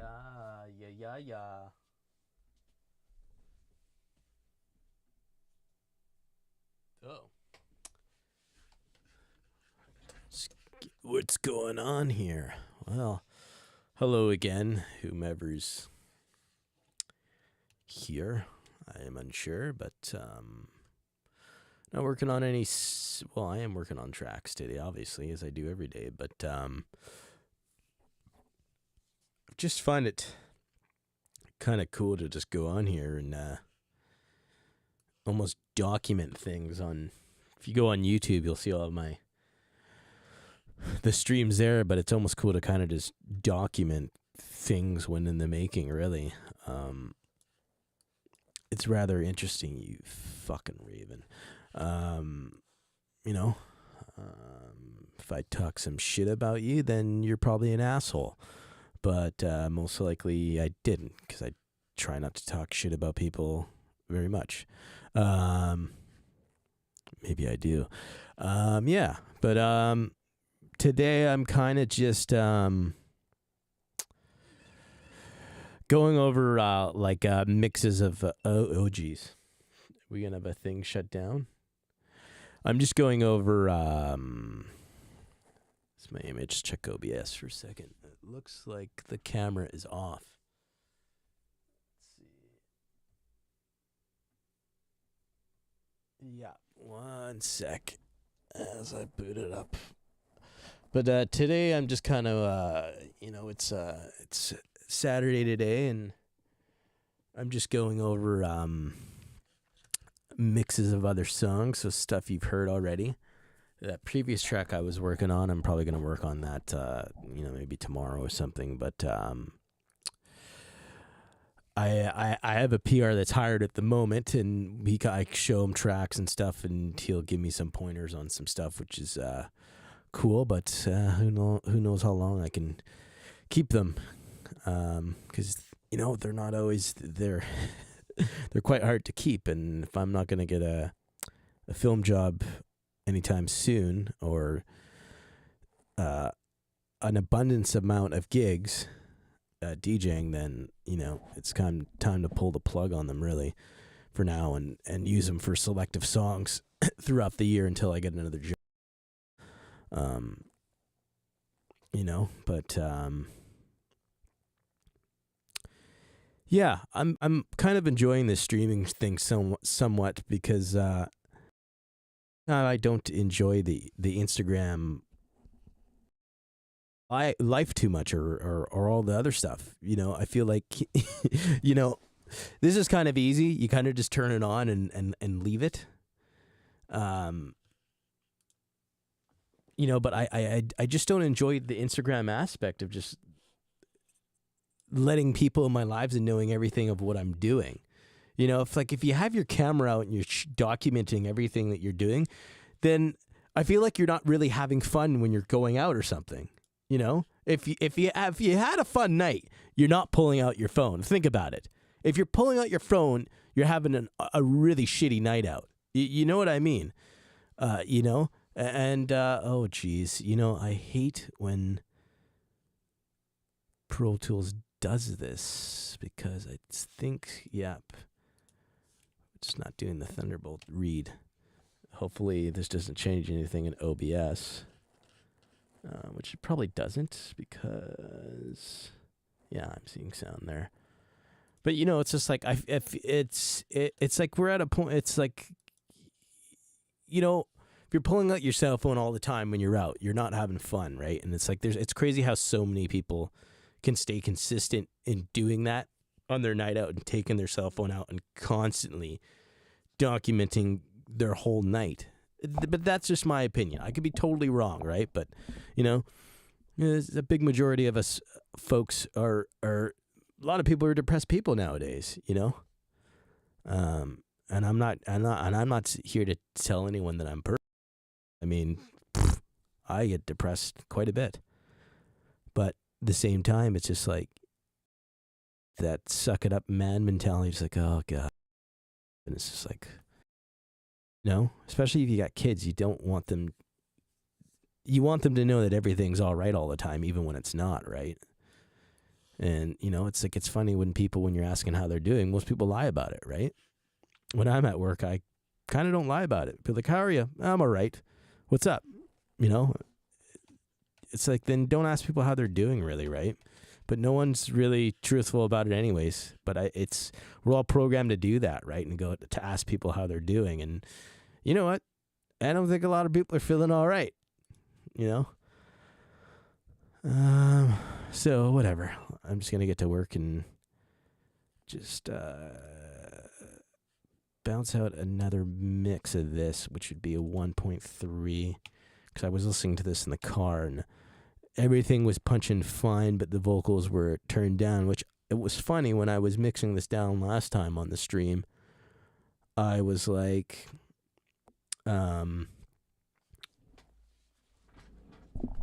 Yeah. Oh. What's going on here? Well, hello again, whomever's here. I am unsure, but not working on any. Well, I am working on tracks today, obviously, as I do every day. But just find it kind of cool to just go on here and almost document things on. If you go on YouTube, you'll see all of the streams there, but it's almost cool to kind of just document things when in the making, really. It's rather interesting, you fucking raven. You know, if I talk some shit about you, then you're probably an asshole. But most likely I didn't, because I try not to talk shit about people very much. Maybe I do. Yeah, but today I'm kind of just going over mixes of geez, we gonna have a thing shut down. I'm just going over it's my image. Check OBS for a second. It looks like the camera is off. Let's see. Yeah, one sec as I boot it up. But today I'm just kind of it's Saturday today, and I'm just going over mixes of other songs, so stuff you've heard already. That previous track I was working on, I'm probably going to work on that maybe tomorrow or something, but I have a PR that's hired at the moment, and I show him tracks and stuff, and he'll give me some pointers on some stuff, which is cool, but who knows how long I can keep them, because they're not always they're quite hard to keep, and if I'm not going to get a film job anytime soon, or an abundance amount of gigs DJing, then it's time to pull the plug on them, really, for now, and use them for selective songs throughout the year until I get another job. But yeah, I'm kind of enjoying this streaming thing somewhat because I don't enjoy the Instagram life too much, or all the other stuff. I feel like this is kind of easy. You kind of just turn it on and leave it. But I just don't enjoy the Instagram aspect of just letting people in my lives and knowing everything of what I'm doing. If you have your camera out and you're documenting everything that you're doing, then I feel like you're not really having fun when you're going out or something. If you had a fun night, you're not pulling out your phone. Think about it. If you're pulling out your phone, you're having a really shitty night out. You know what I mean? And oh geez, I hate when Pro Tools does this, because I think, it's not doing the Thunderbolt read. Hopefully this doesn't change anything in OBS, which it probably doesn't, because I'm seeing sound there. But it's just like it's like we're at a point. It's like if you're pulling out your cell phone all the time when you're out, you're not having fun, right? And it's like it's crazy how so many people can stay consistent in doing that on their night out and taking their cell phone out and constantly documenting their whole night. But that's just my opinion. I could be totally wrong, right? But there's a big majority of us folks are a lot of people are depressed people nowadays, and I'm not here to tell anyone that I'm perfect. I mean, I get depressed quite a bit, but at the same time, it's just like that suck it up man mentality. It's like, oh God. And it's just like, especially if you got kids, you want them to know that everything's all right all the time, even when it's not, right? And, you know, it's like, it's funny when you're asking how they're doing, most people lie about it, right? When I'm at work, I kind of don't lie about it. People are like, how are you? I'm all right. What's up? You know, it's like, then don't ask people how they're doing, really, right? But no one's really truthful about it anyways. But we're all programmed to do that, right? And go to ask people how they're doing. And you know what? I don't think a lot of people are feeling all right, you know? So whatever. I'm just going to get to work and just bounce out another mix of this, which would be a 1.3, because I was listening to this in the car and everything was punching fine, but the vocals were turned down, which it was funny when I was mixing this down last time on the stream. I was like, I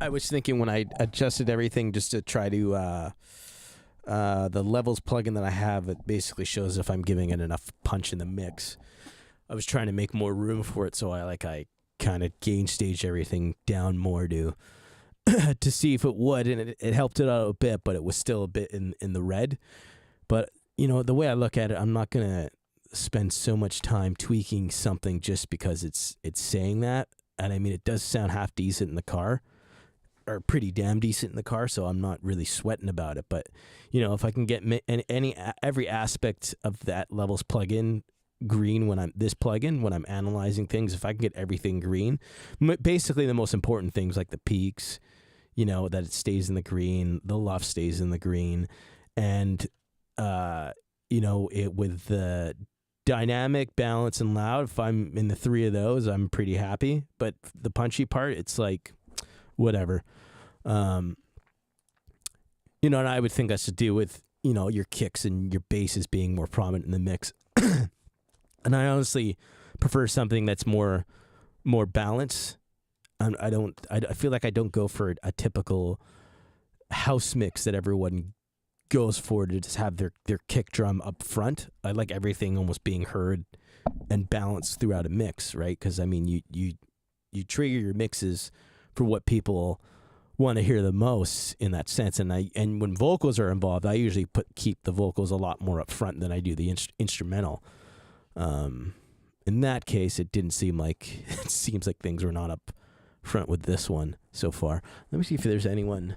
was thinking when I adjusted everything just to try to, the levels plugin that I have, it basically shows if I'm giving it enough punch in the mix. I was trying to make more room for it, so I kind of gain stage everything down more to to see if it would, and it helped it out a bit, but it was still a bit in the red. But, you know, the way I look at it, I'm not going to spend so much time tweaking something just because it's saying that. And I mean, it does sound half decent in the car, or pretty damn decent in the car, so I'm not really sweating about it. But, you know, if I can get every aspect of that levels plugin green when I'm analyzing things, if I can get everything green, basically the most important things like the peaks, you know, that it stays in the green, the luff stays in the green, and you know, it with the dynamic, balance, and loud, if I'm in the three of those, I'm pretty happy. But the punchy part, it's like whatever. You know, and I would think that's to do with, you know, your kicks and your basses being more prominent in the mix. And I honestly prefer something that's more balanced. I feel like I don't go for a typical house mix that everyone goes for to just have their kick drum up front. I like everything almost being heard and balanced throughout a mix, right? Because I mean, you trigger your mixes for what people want to hear the most in that sense. And when vocals are involved, I usually keep the vocals a lot more up front than I do the instrumental. In that case, it seems like things were not up front with this one so far. Let me see if there's anyone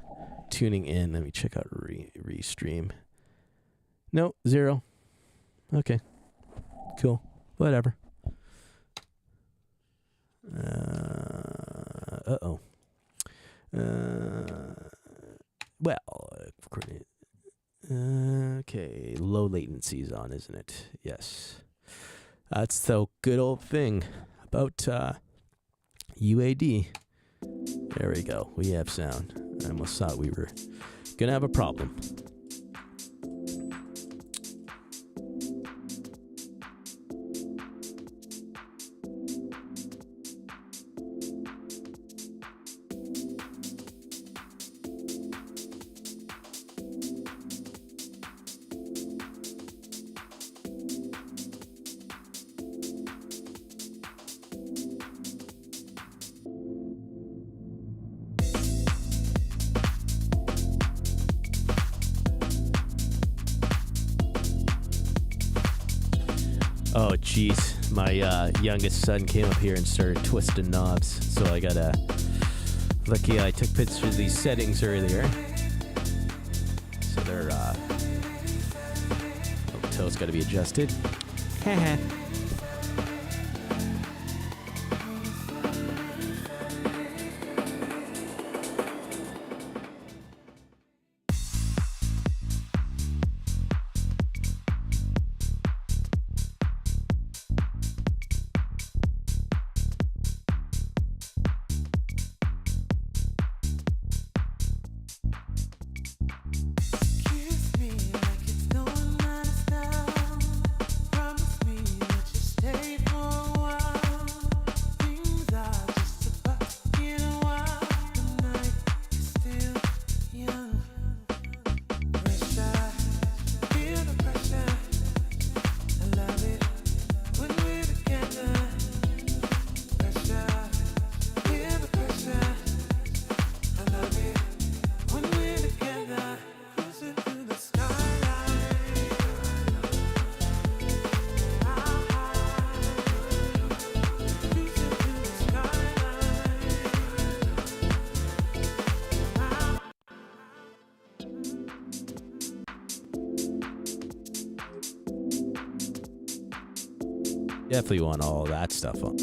tuning in. Let me check out Restream. No, 0. Okay, cool. Whatever. Okay, low latency's on, isn't it? Yes. That's the good old thing about UAD. There we go. We have sound. I almost thought we were going to have a problem. Oh, jeez. My youngest son came up here and started twisting knobs. So I got lucky I took pictures of these settings earlier. So they're, toe's got to be adjusted. Haha. Kiss me like it's no one else now. Promise me Definitely want all that stuff on.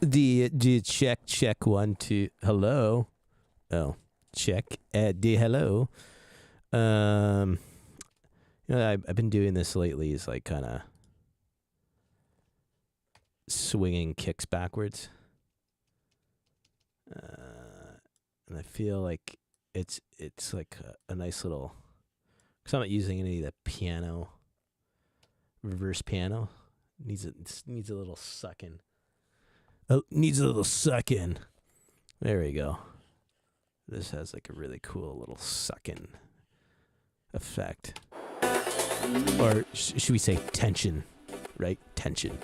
Do you check 1 2? Hello. Oh, check. Hello. I've been doing this lately. Is like kind of swinging kicks backwards, and I feel like it's like a nice little. Because I'm not using any of the piano, reverse piano. Needs a little sucking. Oh, needs a little sucking. There we go. This has like a really cool little sucking effect. Or should we say tension, right? Tension.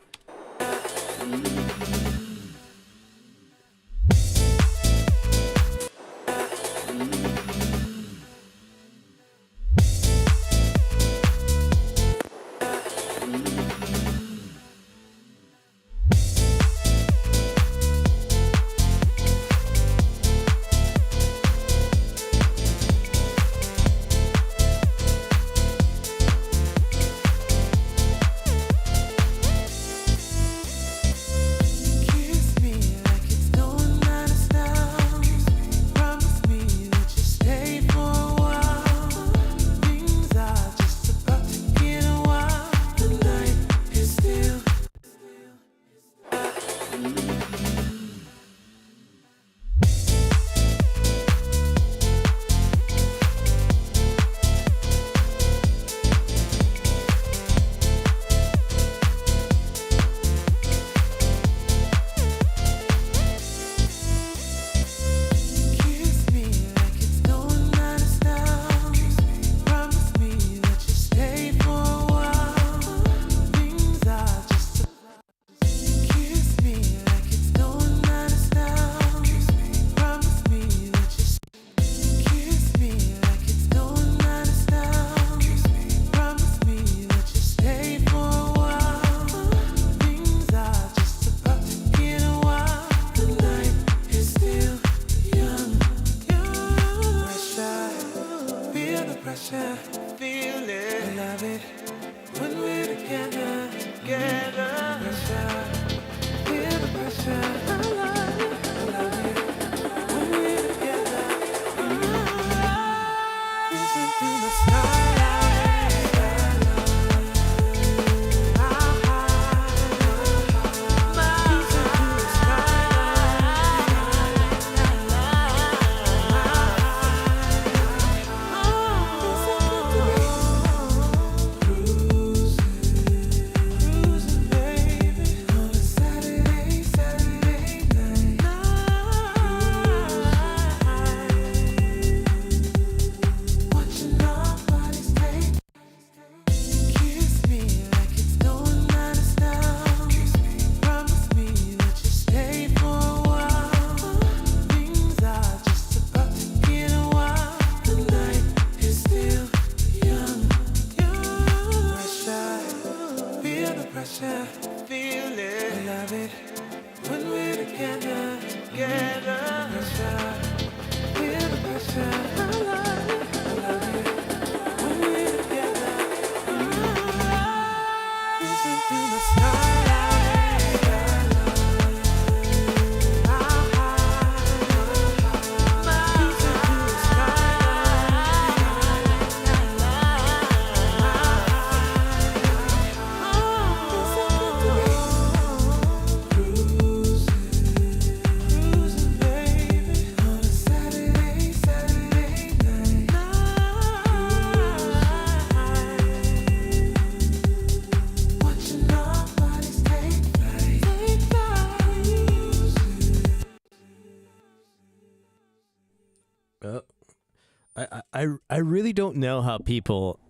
I really don't know how people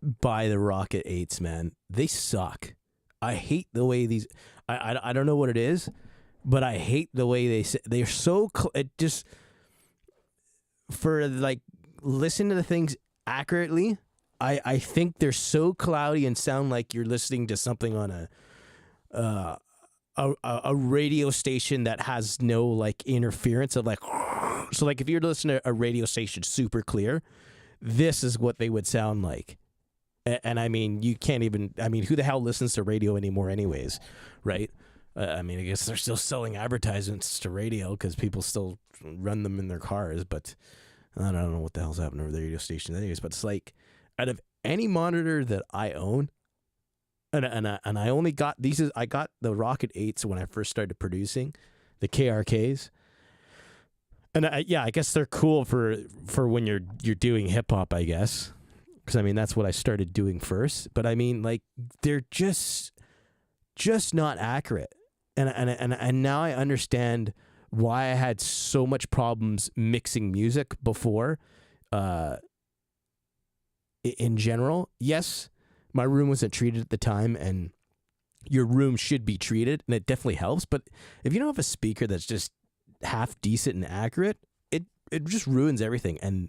buy the Rocket 8s, man. They suck. I hate the way these. I don't know what it is, but I hate the way they're so. It just for like listen to the things accurately. I think they're so cloudy and sound like you're listening to something on a radio station that has no like interference of like. So like if you're listening to a radio station super clear, this is what they would sound like. And I mean, you can't even, I mean, who the hell listens to radio anymore anyways, right? I mean, I guess they're still selling advertisements to radio because people still run them in their cars. But I don't know what the hell's happening over the radio station anyways. But it's like, out of any monitor that I own, and I only got these. I got the Rocket 8s when I first started producing, the KRKs. And I guess they're cool for when you're doing hip hop, I guess, because I mean that's what I started doing first. But I mean, like, they're just not accurate, and now I understand why I had so much problems mixing music before. In general, yes, my room wasn't treated at the time, and your room should be treated, and it definitely helps. But if you don't have a speaker that's just half decent and accurate, it just ruins everything. And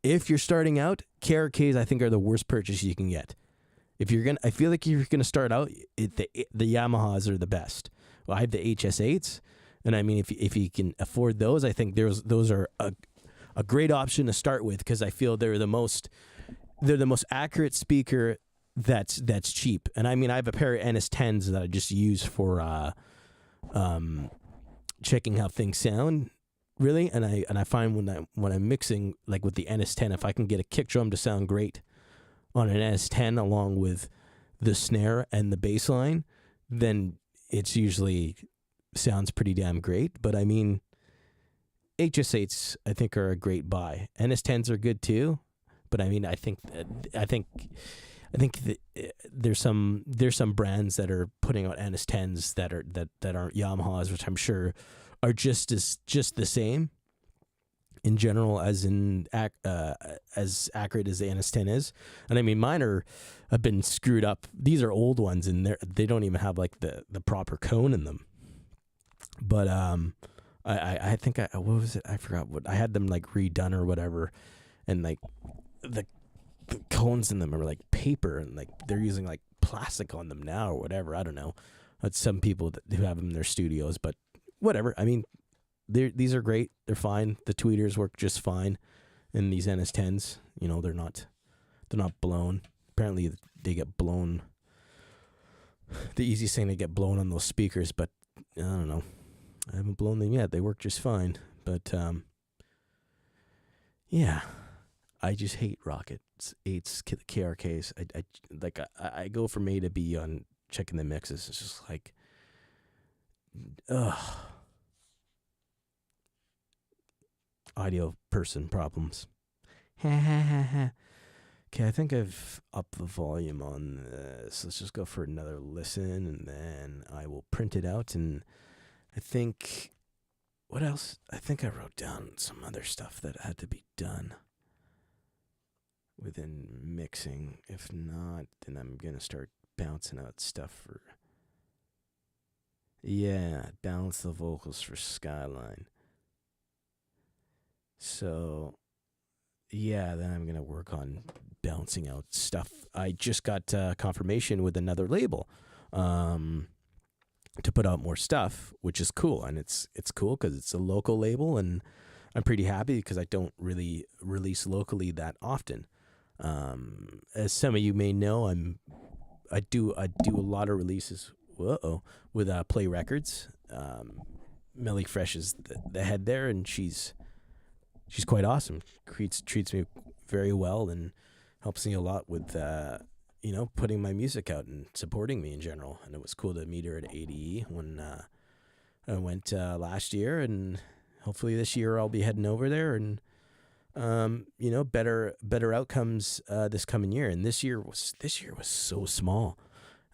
if you're starting out, KRKs I think are the worst purchase you can get. I feel like if you're gonna start out, the Yamahas are the best. Well, I have the HS8s, and I mean if you can afford those, I think those are a great option to start with, because I feel they're the most accurate speaker that's cheap. And I mean I have a pair of NS10s that I just use for checking how things sound, really. And I find when I'm mixing, like with the NS10, if I can get a kick drum to sound great on an NS10 along with the snare and the bass line, then it's usually sounds pretty damn great. But I mean, HS8s I think are a great buy. NS10s are good too, but I mean I think that there's some brands that are putting out NS10s that aren't Yamahas, which I'm sure are just the same in general as as accurate as the NS10 is. And I mean mine have been screwed up. These are old ones, and they don't even have like the proper cone in them. But I think what was it? I forgot what I had them like redone or whatever, and like the cones in them are like paper, and like they're using like plastic on them now or whatever. I don't know. That's some people who have them in their studios, but whatever. I mean, these are great. They're fine. The tweeters work just fine. And these NS10s, you know, they're not blown. Apparently they get blown. The easiest thing to get blown on those speakers, but I don't know. I haven't blown them yet. They work just fine. But yeah. I just hate Rocket 8s, KRKs. I go from A to B on checking the mixes. It's just like, ugh. Audio person problems. Okay, I think I've upped the volume on this. Let's just go for another listen, and then I will print it out. And I think, what else? I think I wrote down some other stuff that had to be done within mixing. If not, then I'm gonna start bouncing out stuff for balance the vocals for Skyline. So then I'm gonna work on bouncing out stuff. I just got confirmation with another label to put out more stuff, which is cool. And it's cool because it's a local label, and I'm pretty happy because I don't really release locally that often. As some of you may know, I do a lot of releases with Play Records. Melly Fresh is the head there, and she's quite awesome. Treats me very well and helps me a lot with putting my music out and supporting me in general. And it was cool to meet her at ADE when I went last year, and hopefully this year I'll be heading over there, and better outcomes this coming year. And this year was so small,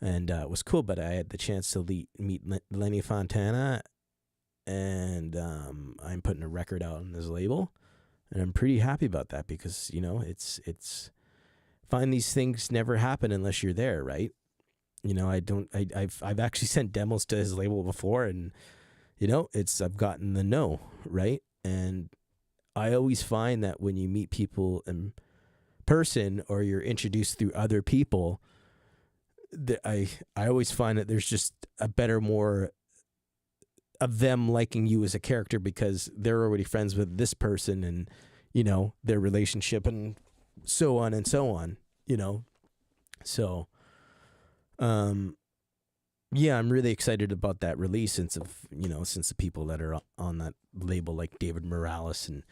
and it was cool. But I had the chance to meet Lenny Fontana, and I'm putting a record out on this label, and I'm pretty happy about that because it's find these things never happen unless you're there, right? I've actually sent demos to his label before, and I've gotten the no, right? And I always find that when you meet people in person or you're introduced through other people, that I always find that there's just a better, more of them liking you as a character because they're already friends with this person and, their relationship and so on and so on, So, yeah, I'm really excited about that release since the people that are on that label, like David Morales and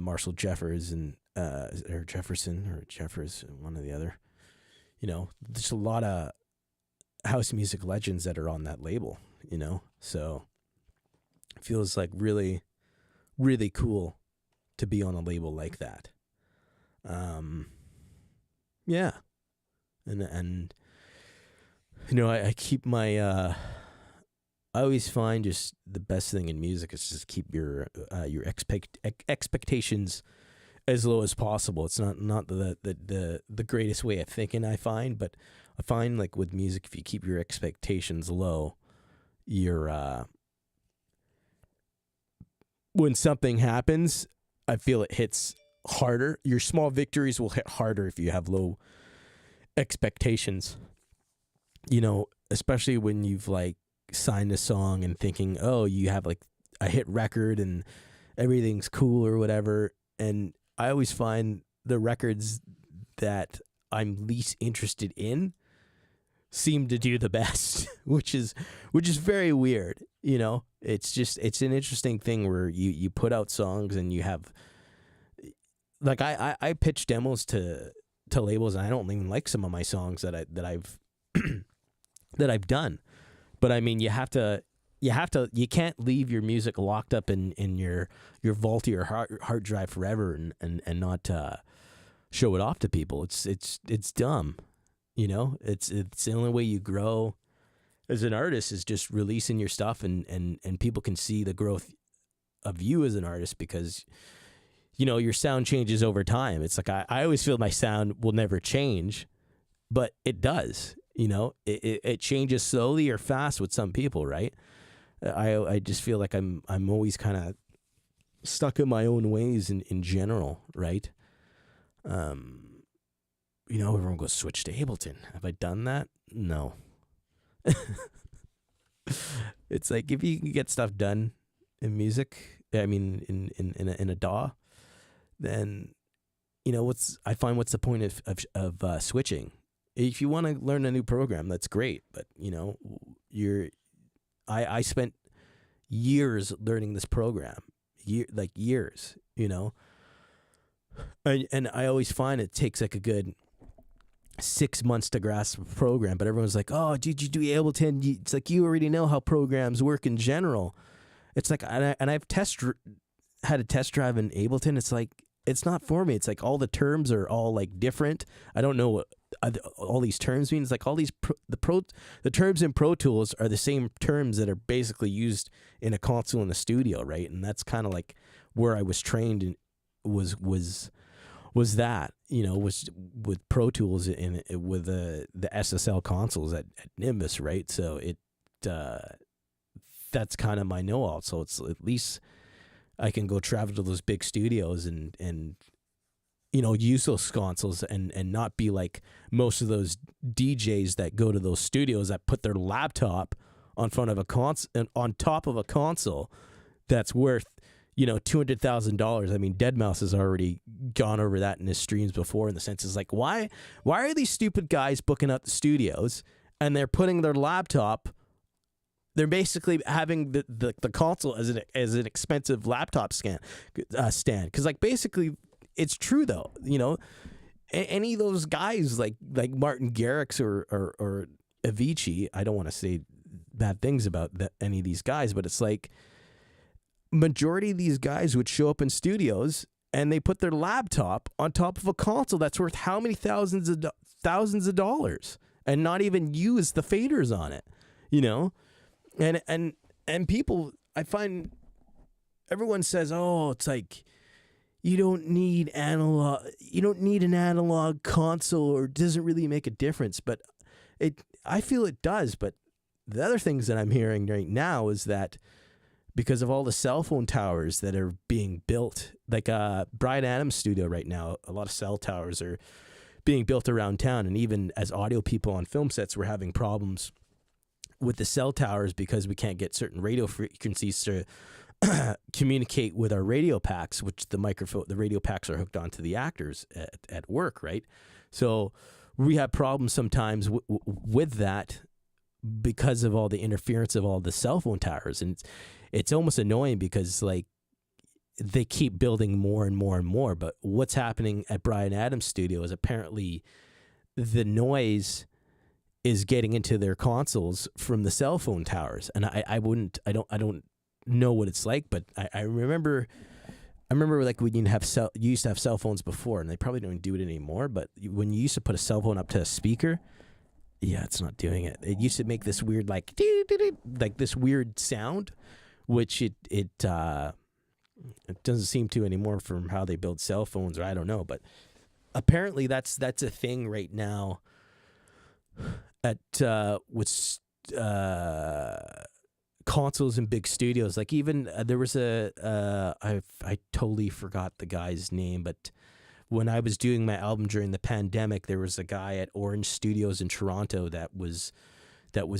Marshall Jeffers and or Jefferson or Jeffers, one or the other. There's a lot of house music legends that are on that label. So it feels like really, really cool to be on a label like that. Yeah, and I keep my I always find just the best thing in music is just keep your expectations as low as possible. It's not the greatest way of thinking, I find, but I find like with music, if you keep your expectations low, you're when something happens, I feel it hits harder. Your small victories will hit harder if you have low expectations. Especially when you've like signed a song and thinking, oh, you have like a hit record and everything's cool or whatever. And I always find the records that I'm least interested in seem to do the best, which is very weird. It's an interesting thing where you put out songs and you have like I pitch demos to labels, and I don't even like some of my songs that I've that I've done. But I mean, you can't leave your music locked up in your vault or your hard drive forever and not show it off to people. It's dumb. It's the only way you grow as an artist is just releasing your stuff and people can see the growth of you as an artist because your sound changes over time. It's like I always feel my sound will never change, but it does. It changes slowly or fast with some people, right? I just feel like I'm always kind of stuck in my own ways in general, right? Everyone goes switch to Ableton. Have I done that? No. It's like if you can get stuff done in music, I mean in a DAW, then I find what's the point of switching? If you want to learn a new program, that's great. But I spent years learning this program, years, and I always find it takes like a good 6 months to grasp a program. But everyone's like, "Oh, did you do Ableton?" It's like you already know how programs work in general. It's like, and I've had a test drive in Ableton. It's like it's not for me. It's like all the terms are all like different. I don't know what all these terms mean. It's like all these the terms in Pro Tools are the same terms that are basically used in a console in the studio, right? And that's kind of like where I was trained in was that was with Pro Tools and with the SSL consoles at Nimbus, right? So that's kind of my know-all. So it's at least I can go travel to those big studios and use those consoles and not be like most of those DJs that go to those studios that put their laptop on front of on top of a console that's worth $200,000. I mean, Deadmau5 has already gone over that in his streams before. In the sense is like, why are these stupid guys booking out the studios and they're putting their laptop? They're basically having the console as an expensive laptop stand because like basically. It's true though, any of those guys like Martin Garrix or Avicii. I don't want to say bad things about any of these guys, but it's like majority of these guys would show up in studios and they put their laptop on top of a console that's worth how many thousands of dollars and not even use the faders on it, and people. I find everyone says, oh, it's like. You don't need an analog console, or it doesn't really make a difference. But I feel it does. But the other things that I'm hearing right now is that because of all the cell phone towers that are being built, like Bryan Adams' studio right now, a lot of cell towers are being built around town. And even as audio people on film sets, we're having problems with the cell towers because we can't get certain radio frequencies to communicate with our radio packs, which the radio packs are hooked onto the actors at work, right? So we have problems sometimes with that, because of all the interference of all the cell phone towers. And it's almost annoying because like they keep building more and more and more. But what's happening at Bryan Adams' studio is apparently the noise is getting into their consoles from the cell phone towers. And I don't know what it's like, but I remember like when you used to have cell phones before, and they probably don't do it anymore, but when you used to put a cell phone up to a speaker, yeah, it's not doing it. It used to make this weird like this weird sound, which it doesn't seem to anymore from how they build cell phones, or I don't know, but apparently that's a thing right now at with consoles and big studios. Like even there was I totally forgot the guy's name, but when I was doing my album during the pandemic, there was a guy at Orange Studios in Toronto that was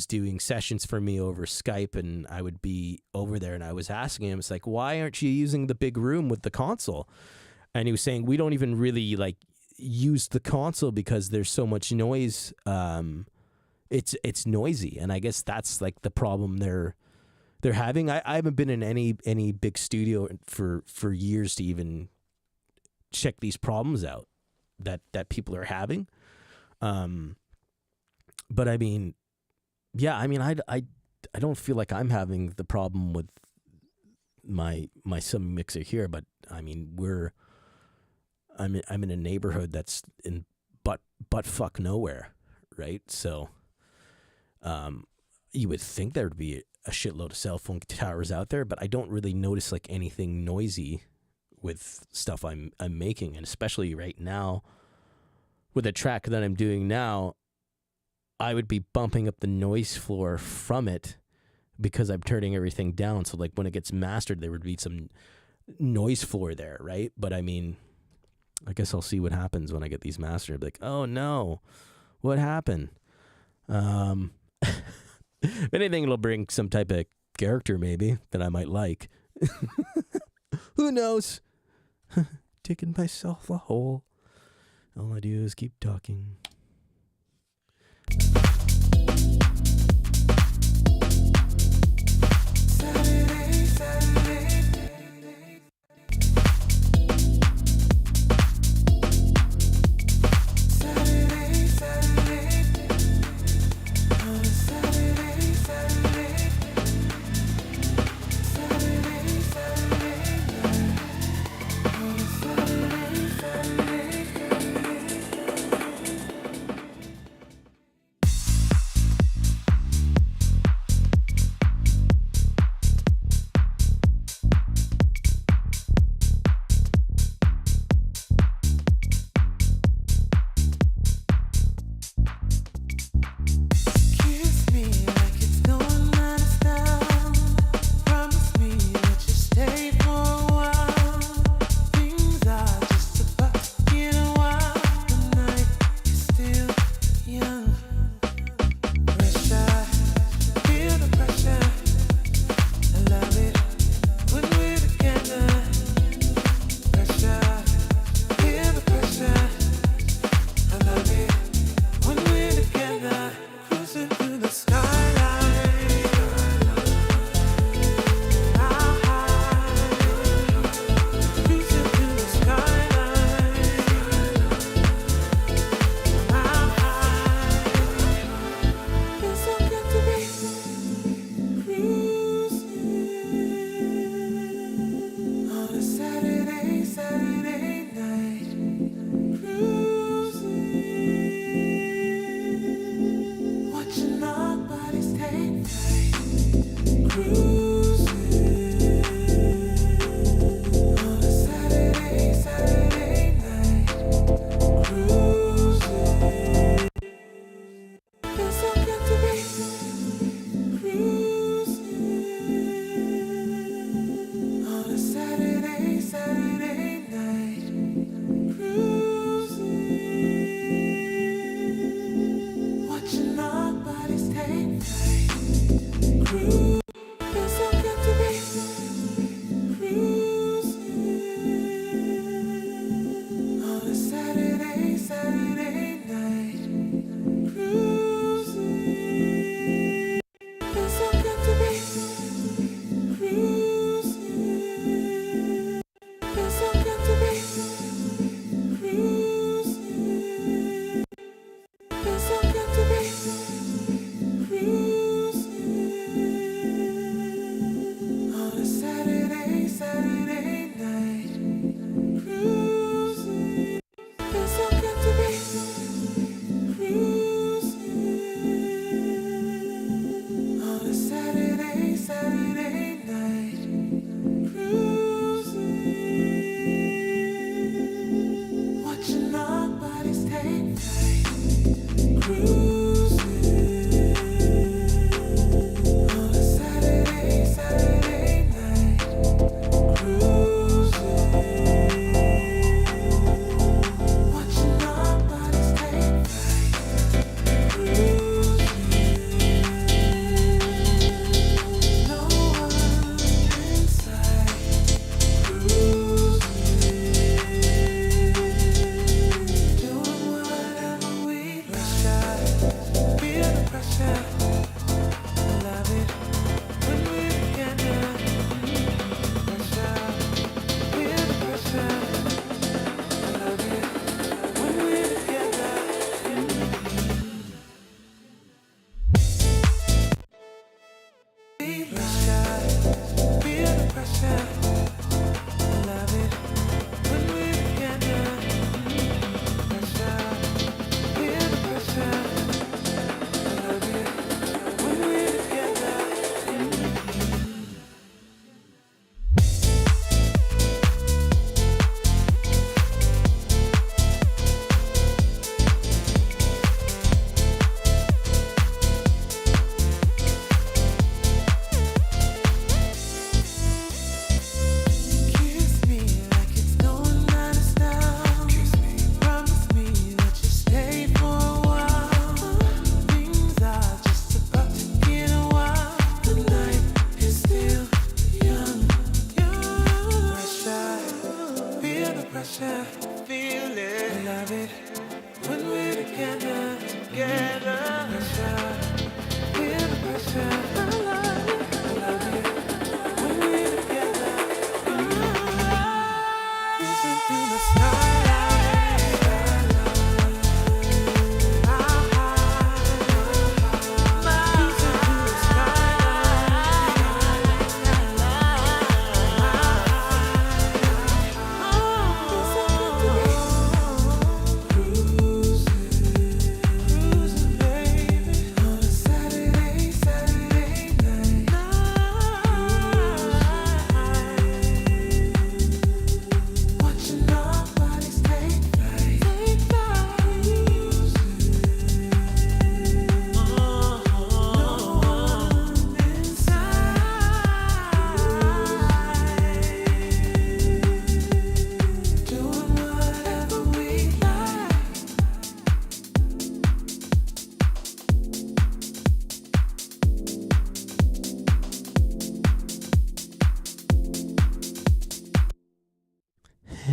doing sessions for me over Skype, and I would be over there and I was asking him, it's like, why aren't you using the big room with the console? And he was saying, we don't even really like use the console because there's so much noise. It's noisy, and I guess that's like the problem they're having. I haven't been in any big studio for years to even check these problems out that people are having. But I mean, yeah, I mean, I don't feel like I'm having the problem with my sub mixer here, but I mean, I'm in a neighborhood that's in butt fuck nowhere, right? So you would think there would be a shitload of cell phone towers out there, but I don't really notice like anything noisy with stuff I'm making, and especially right now with a track that I'm doing now, I would be bumping up the noise floor from it because I'm turning everything down. So like when it gets mastered, there would be some noise floor there, right? But I mean, I guess I'll see what happens when I get these mastered. I'll be like, oh no, what happened? If anything, it'll bring some type of character maybe that I might like. Who knows? Digging myself a hole. All I do is keep talking.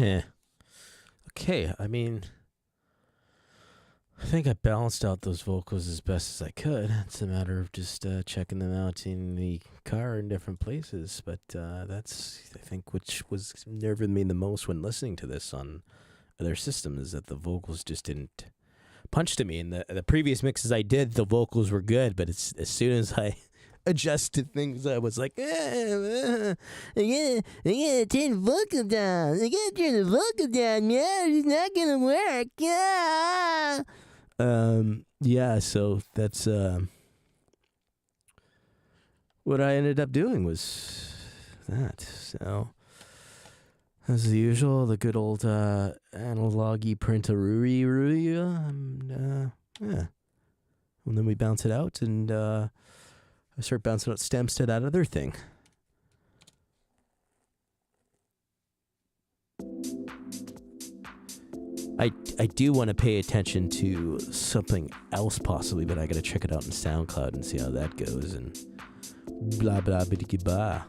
Okay, I mean, I think I balanced out those vocals as best as I could. It's a matter of just checking them out in the car in different places. But that's, I think, which was nerving me the most when listening to this on other systems, is that the vocals just didn't punch to me. In the previous mixes I did, the vocals were good, but it's as soon as I adjusted things, I was like, I gotta turn the vocal down. I gotta turn the vocal down, man. It's not gonna work. Yeah, so that's what I ended up doing was that. So as usual, the good old analogy printarooey, yeah. And then we bounce it out, and I start bouncing out stems to that other thing. I do want to pay attention to something else possibly, but I got to check it out in SoundCloud and see how that goes, and blah blah biddy blah.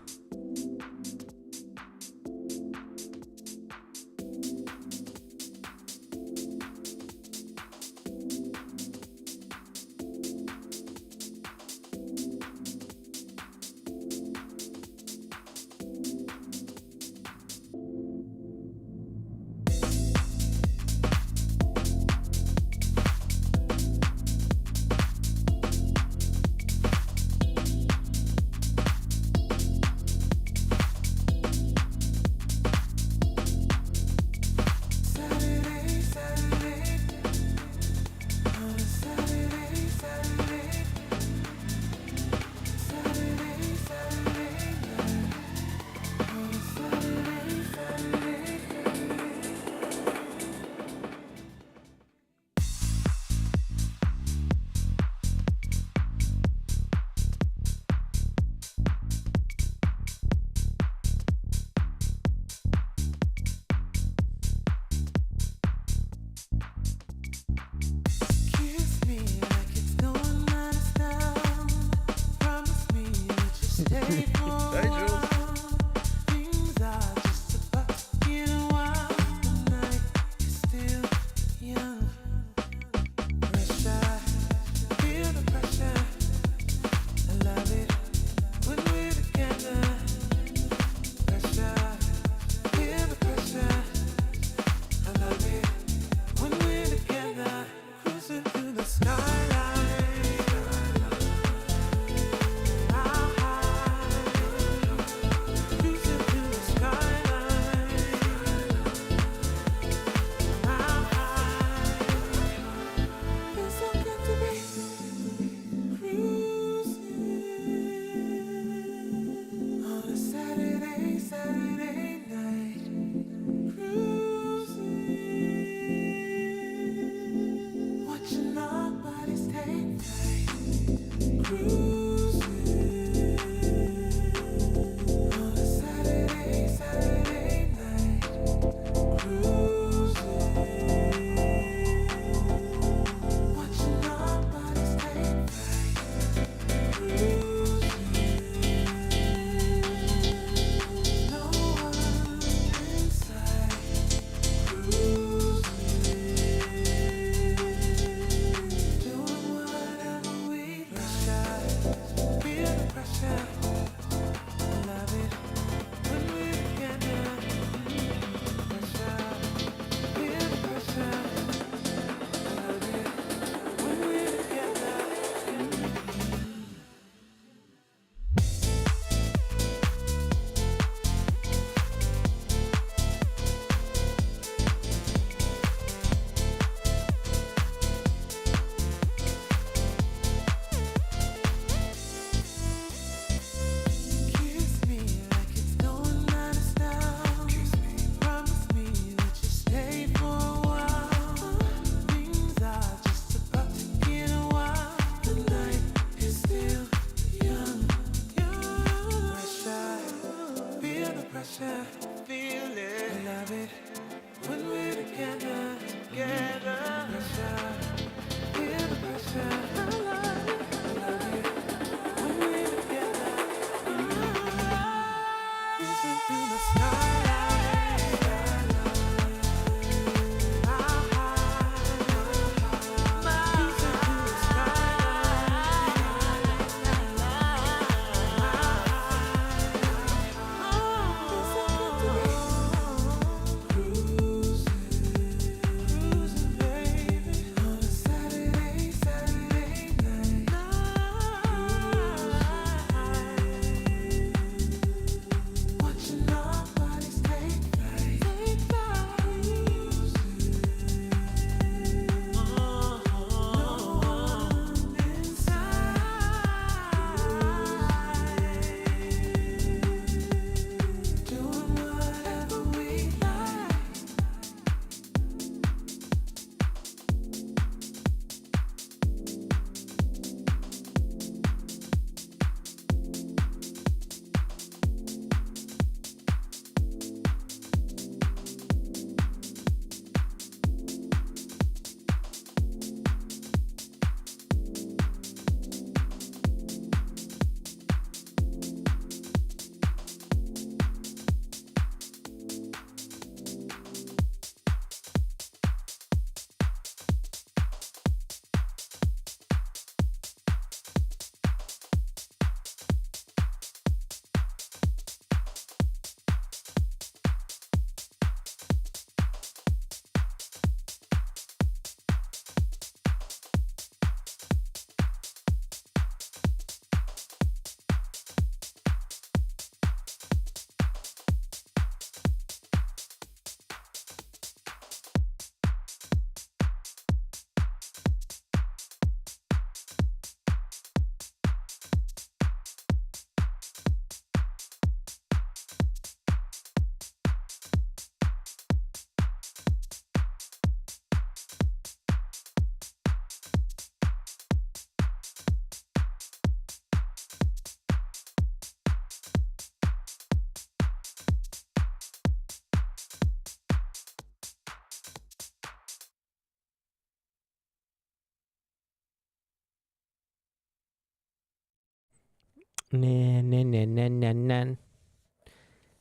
Na na na na na na.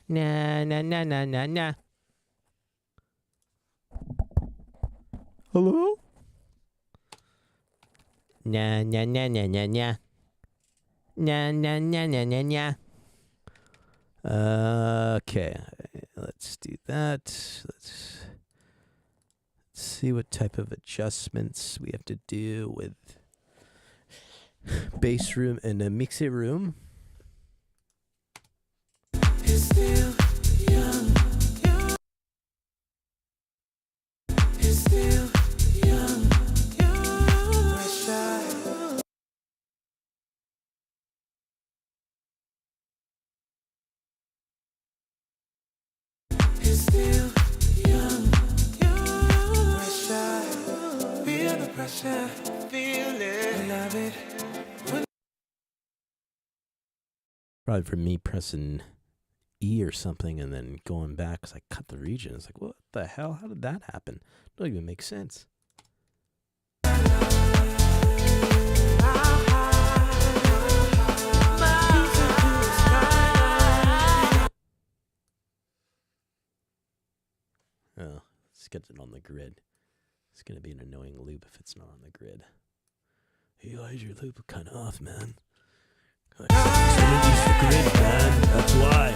Na na na na na na. Hello? Na na na na na na. Na na na na na na. Okay, let's do that. Let's see what type of adjustments we have to do with bass room and a mixer room. It's still young. It's still young. It's still young. Feel the pressure. Feel it. Love it. Probably for me pressing E or something and then going back because I cut the region. It's like, what the hell? How did that happen? Don't even make sense. Oh, let's get it on the grid. It's going to be an annoying loop if it's not on the grid. Hey guys, your loop kind of off, man. I didn't use the grid, man. That's why.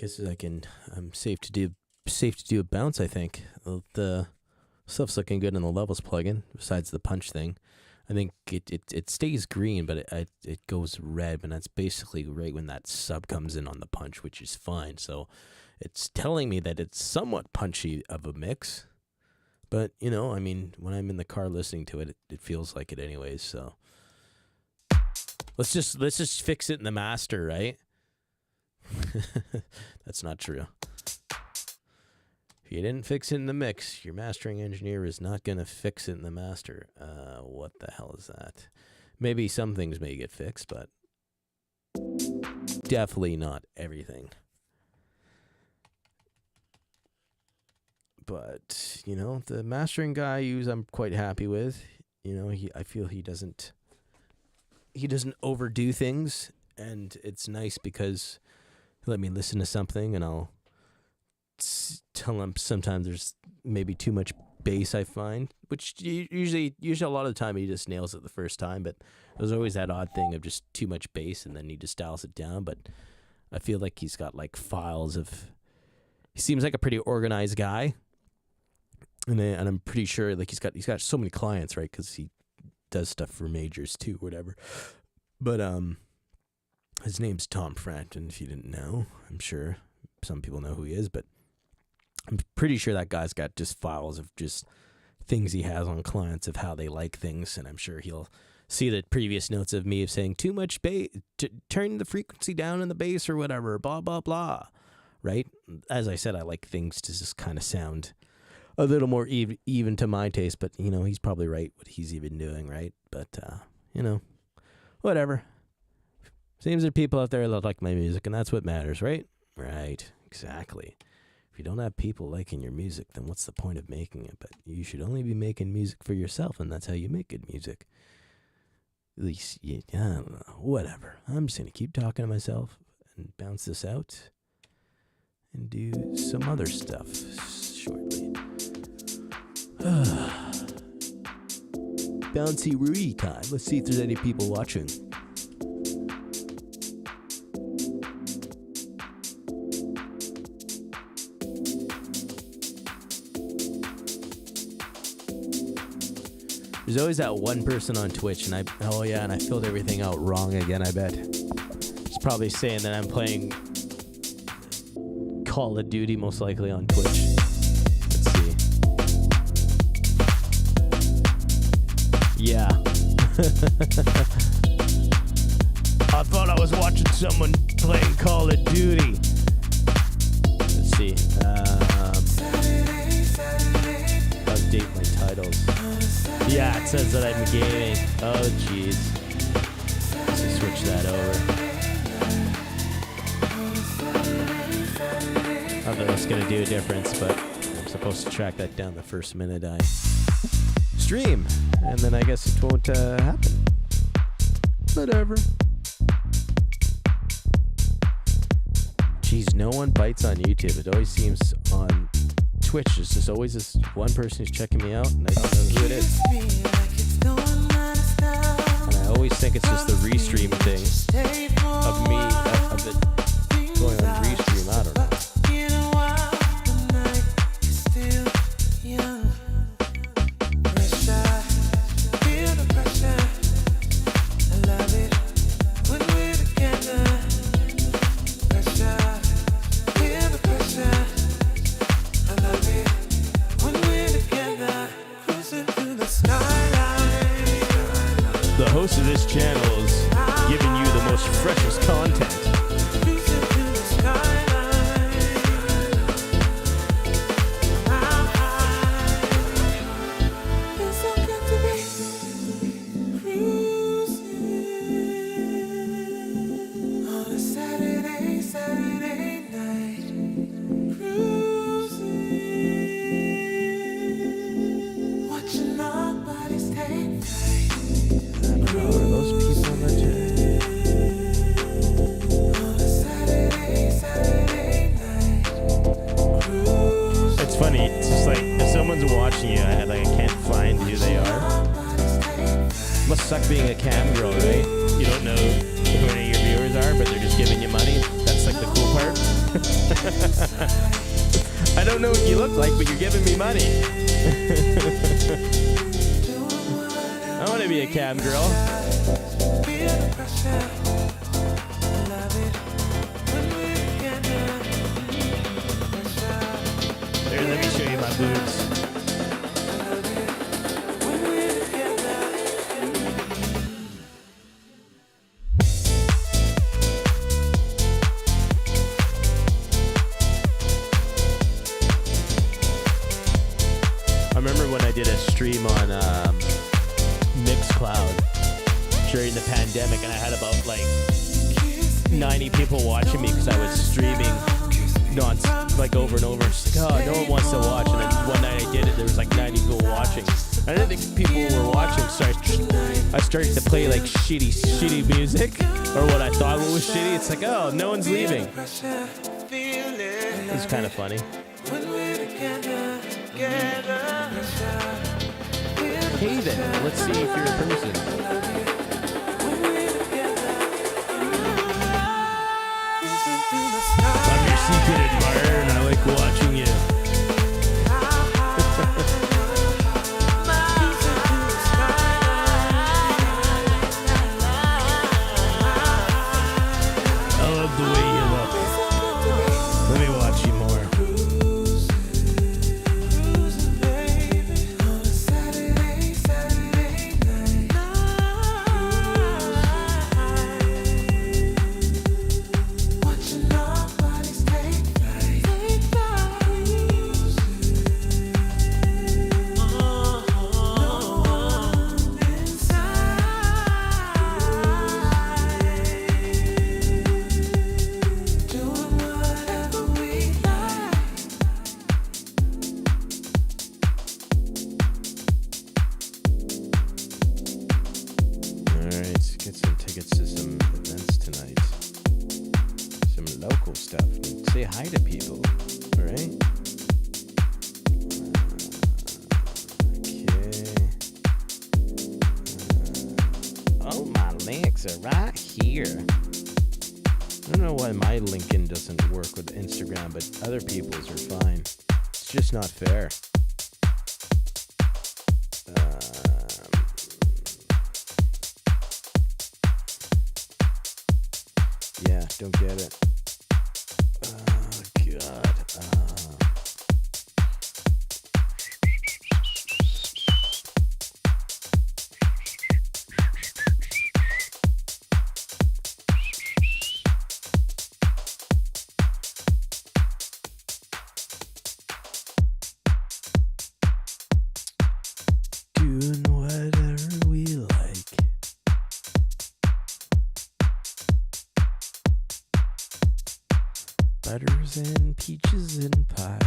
guess I'm safe to do a bounce, I think. The stuff's looking good in the levels plugin, besides the punch thing. I think it stays green, but it goes red, and that's basically right when that sub comes in on the punch, which is fine. So it's telling me that it's somewhat punchy of a mix. But, you know, I mean, when I'm in the car listening to it, it feels like it anyways, so let's just fix it in the master, right? That's not true. If you didn't fix it in the mix, your mastering engineer is not going to fix it in the master. What the hell is that? Maybe some things may get fixed, but definitely not everything. But, you know, the mastering guy I'm quite happy with. You know, I feel he doesn't overdo things, and it's nice because he'll let me listen to something and I'll tell him sometimes there's maybe too much bass, I find, which usually a lot of the time he just nails it the first time, but there's always that odd thing of just too much bass and then he just dials it down. But I feel like he's got like files of, he seems like a pretty organized guy. And I'm pretty sure like he's got so many clients, right? Because he does stuff for majors too, whatever. But his name's Tom Frampton. If you didn't know, I'm sure some people know who he is, but I'm pretty sure that guy's got just files of just things he has on clients of how they like things, and I'm sure he'll see the previous notes of me of saying too much bass, turn the frequency down in the bass or whatever, blah blah blah. Right? As I said, I like things to just kind of sound a little more even to my taste, but, you know, he's probably right what he's even doing, right? But, you know, whatever. Seems there are people out there that like my music, and that's what matters, right? Right, exactly. If you don't have people liking your music, then what's the point of making it? But you should only be making music for yourself, and that's how you make good music. At least, I don't know, whatever. I'm just going to keep talking to myself and bounce this out and do some other stuff shortly. Bouncy Rui time. Let's see if there's any people watching. There's always that one person on Twitch, and I filled everything out wrong again, I bet. It's probably saying that I'm playing Call of Duty, most likely on Twitch. Yeah. I thought I was watching someone playing Call of Duty. Let's see. Update my titles. Yeah, it says that I'm gaming. Oh, jeez. Let's switch that over. I thought it was going to do a difference, but I'm supposed to track that down the first minute I stream, and then I guess it won't happen. Whatever. Jeez, no one bites on YouTube. It always seems on Twitch, there's just always this one person who's checking me out, and I don't know who it is. And I always think it's just the Restream thing of me, of it going on Restream. I don't know. The host of this channel is giving you the most freshest content. Must suck being a cam girl, right? You don't know who any of your viewers are, but they're just giving you money. That's like the cool part. I don't know what you look like, but you're giving me money. I want to be a cam girl. Here, let me show you my boobs. I remember when I did a stream on Mixcloud during the pandemic, and I had about like 90 people watching me because I was streaming like over and over. Just like, oh, no one wants to watch. And then one night I did it, there was like 90 people watching. I didn't think people were watching, so I started to play like shitty music, or what I thought was shitty. It's like, oh, no one's leaving. It's kind of funny. Hey then, let's see if you're a person. I'm your secret admirer and I like watching you. I love the way you look. Let me watch you more. Other people's are fine. It's just not fair. Yeah, don't get it. Oh, God. Butters and peaches and pie.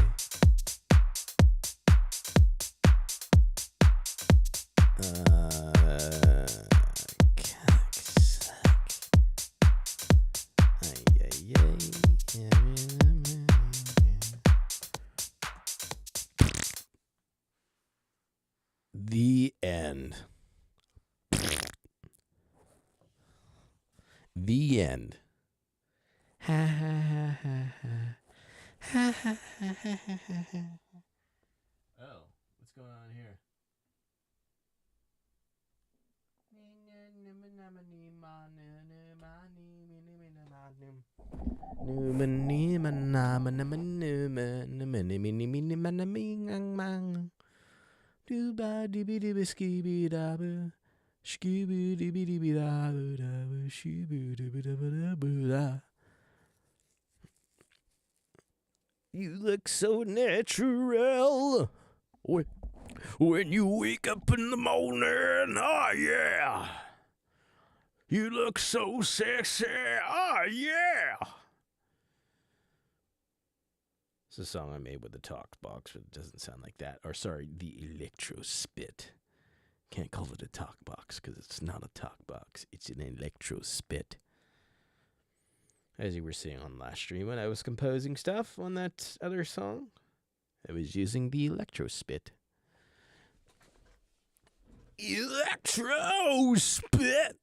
The end. The end. Ha ha ha ha ha. Ha ha ha ha ha. Oh, what's going on here? You look so natural when you wake up in the morning. Oh, yeah. You look so sexy. Oh, yeah. It's a song I made with the talk box, but it doesn't sound like that. Or, sorry, the electro spit. Can't call it a talk box because it's not a talk box. It's an electro spit. As you were seeing on last stream when I was composing stuff on that other song, I was using the electro spit. Electro spit!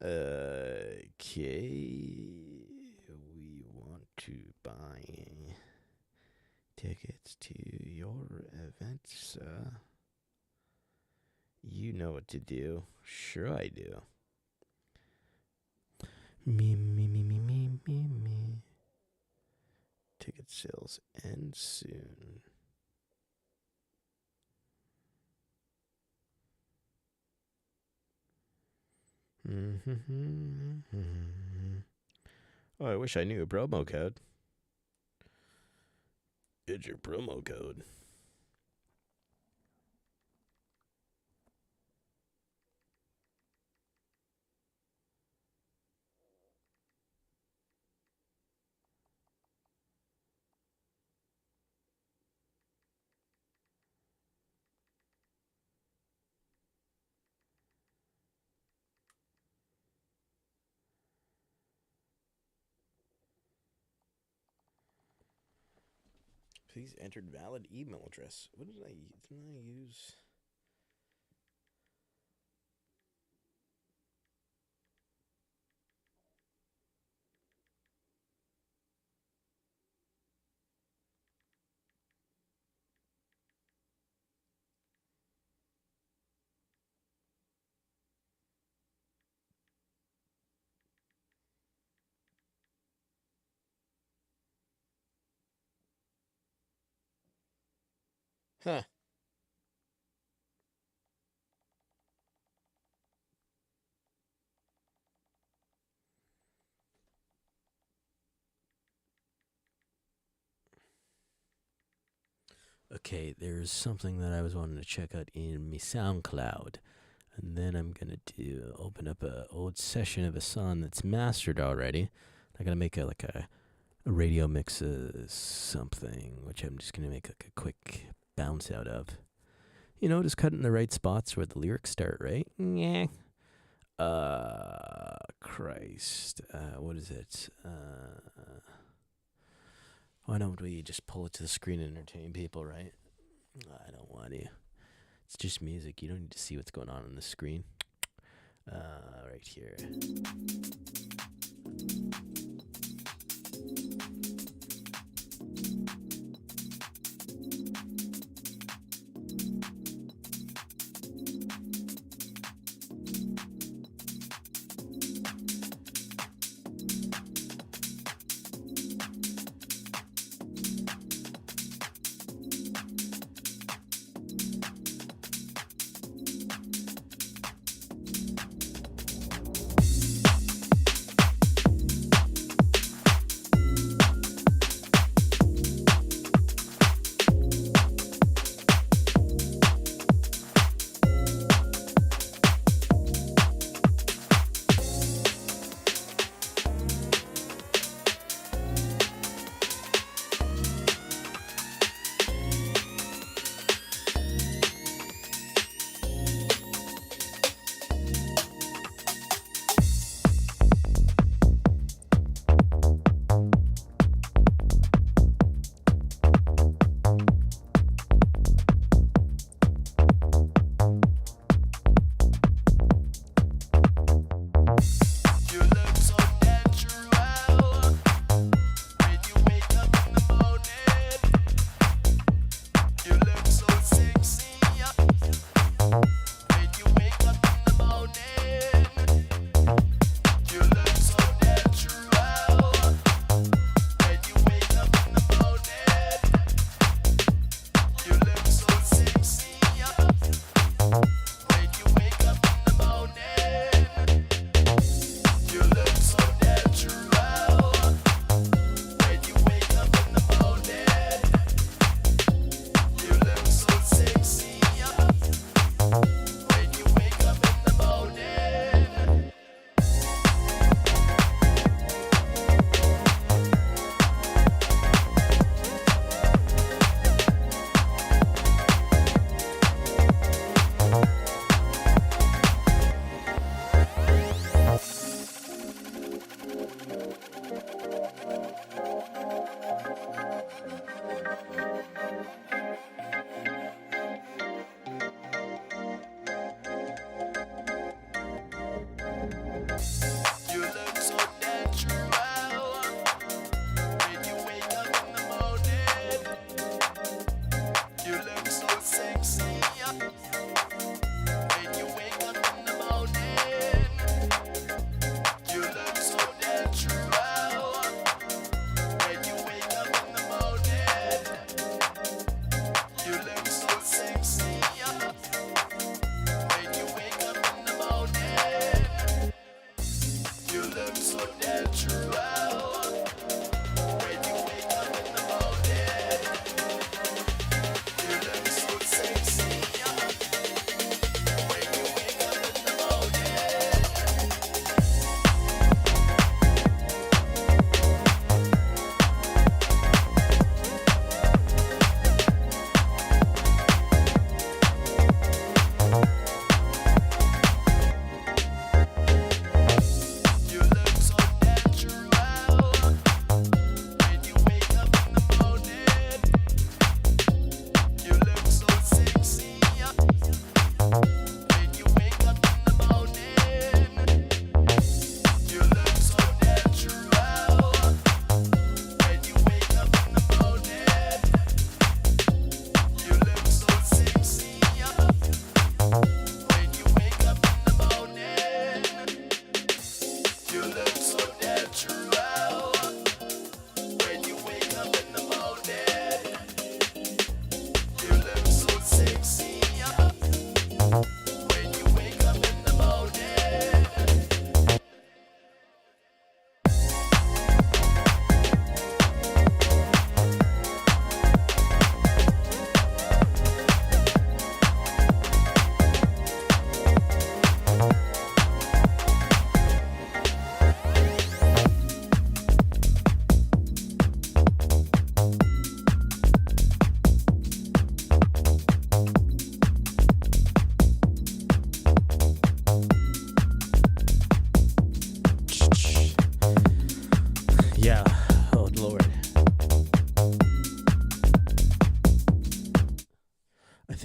Okay. to buy tickets to your event, sir? You know what to do. Sure I do. Me. Ticket sales end soon. Oh, I wish I knew a promo code. It's your promo code. Please enter valid email address. What didn't I use? Huh. Okay, there's something that I was wanting to check out in my SoundCloud. And then I'm going to open up a old session of a song that's mastered already. I'm going to make a radio mix of something, which I'm just going to make like a quick bounce out of. You know, just cutting the right spots where the lyrics start, right? Yeah. Christ. What is it? Why don't we just pull it to the screen and entertain people, right? I don't want to. It's just music. You don't need to see what's going on the screen. Right here.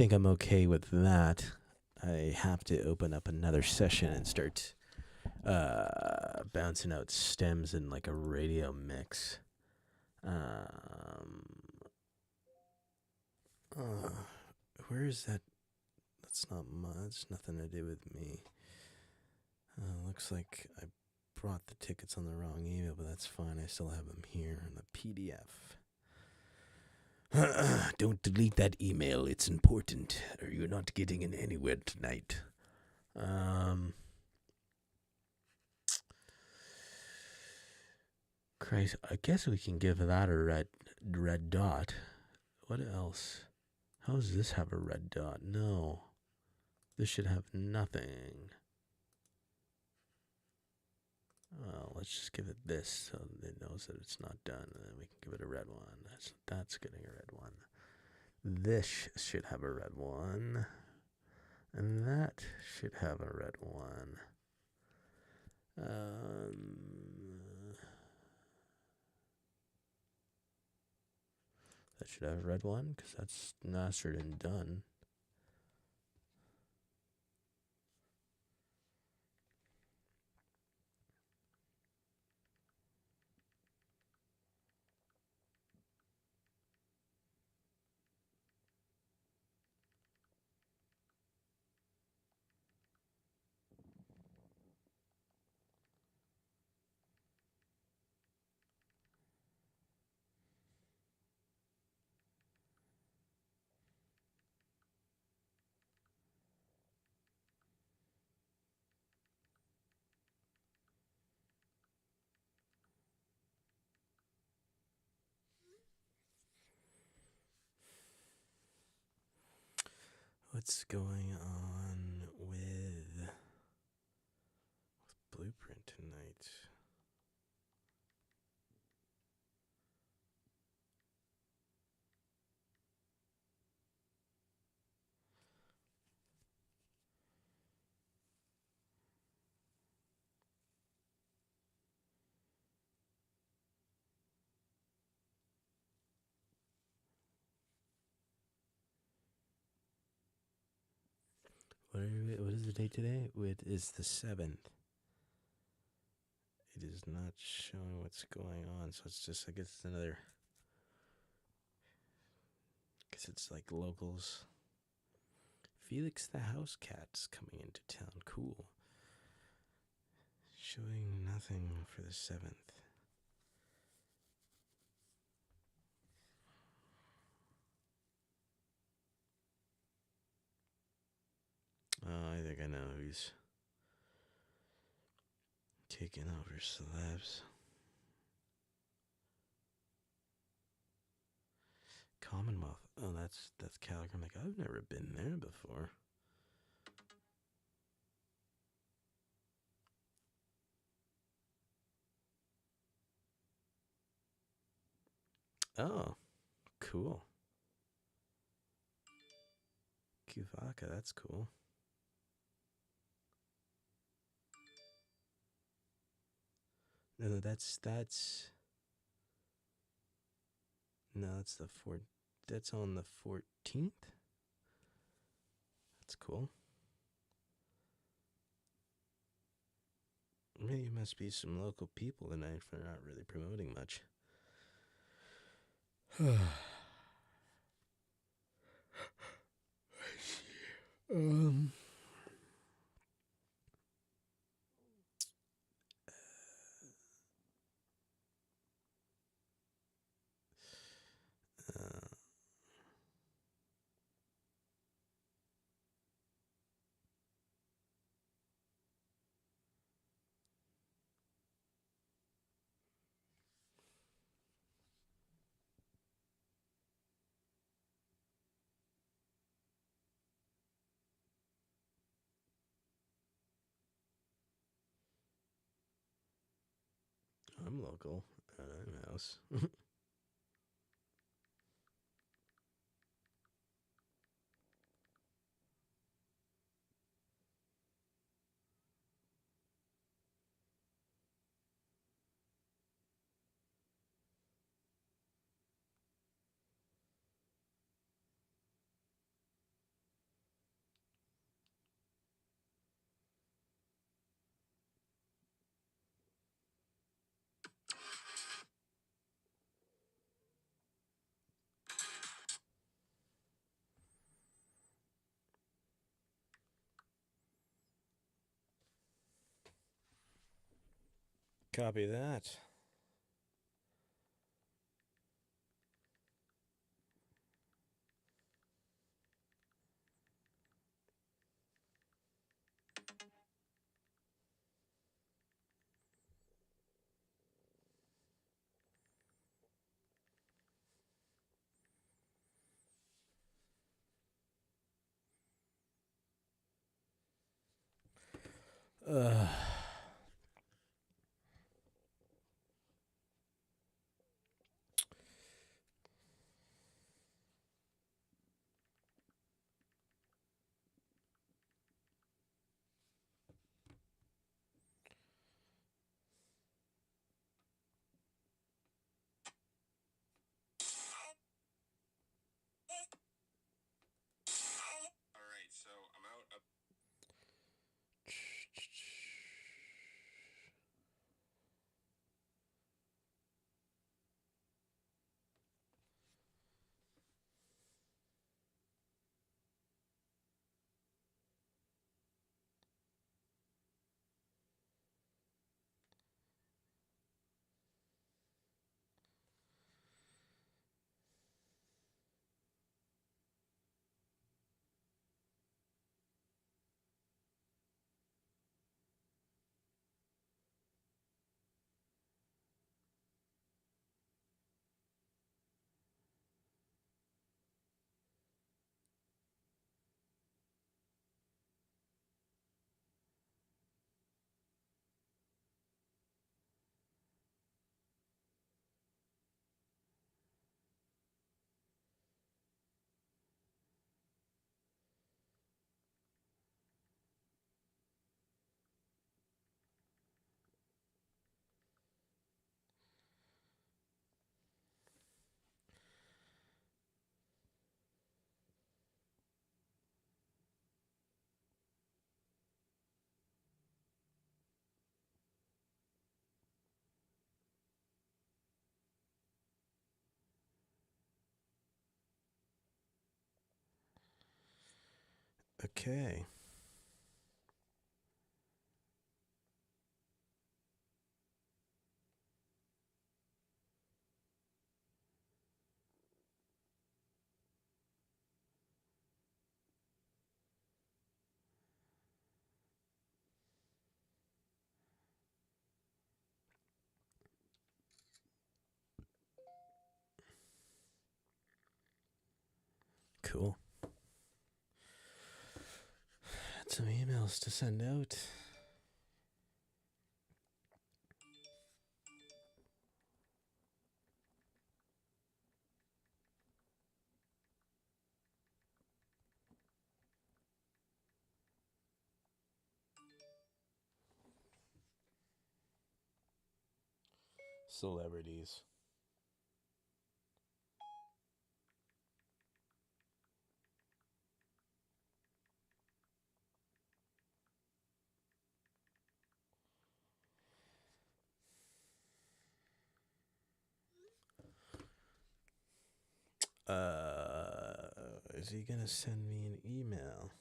think I'm okay with that. I have to open up another session and start bouncing out stems in like a radio mix. Where is that? That's not much. Nothing to do with me. Looks like I brought the tickets on the wrong email, but that's fine. I still have them here in the PDF. Don't delete that email. It's important, or you're not getting in anywhere tonight. Christ, I guess we can give that a red dot. What else? How does this have a red dot? No. This should have nothing. Well, let's just give it this so it knows that it's not done, and then we can give it a red one. That's getting a red one. This should have a red one. And that should have a red one. That should have a red one, because that's mastered and done. What's going on with Blueprint tonight? What is the date today? It is the 7th. It is not showing what's going on, so it's just, I guess it's another, I guess it's like locals. Felix the house cat's coming into town. Cool. Showing nothing for the 7th. Oh, I think I know who's taking over celebs. Commonwealth. Oh, that's Calgary. I'm like, I've never been there before. Oh, cool. Kuvaka, that's cool. No, that's no, that's the that's on the 14th. That's cool. Maybe must be some local people tonight if they're not really promoting much. I'm local. I'm house. Copy that. Uh, okay. Cool. Had some emails to send out. Celebrities. Is he gonna send me an email?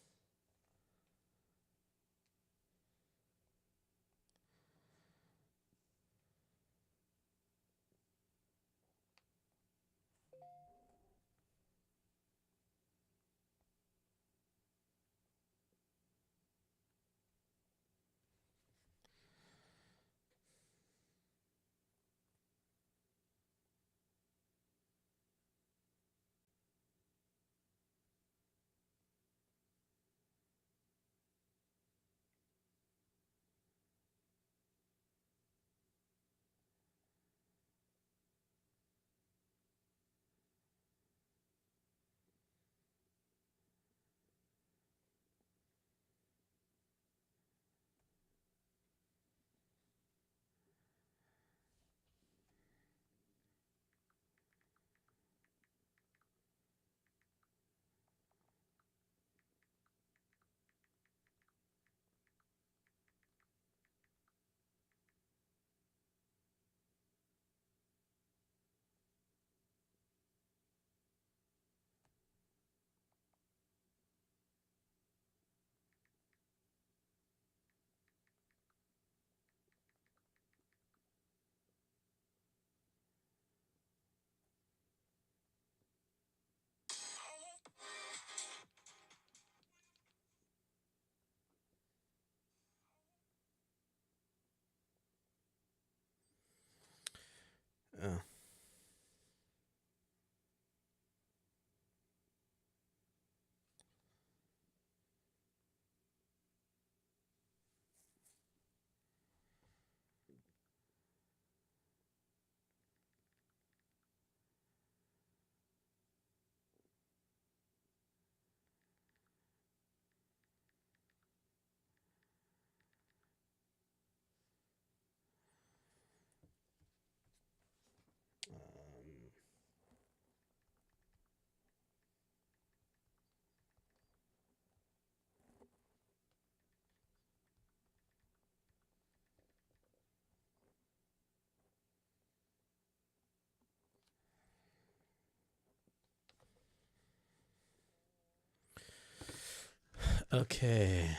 Okay,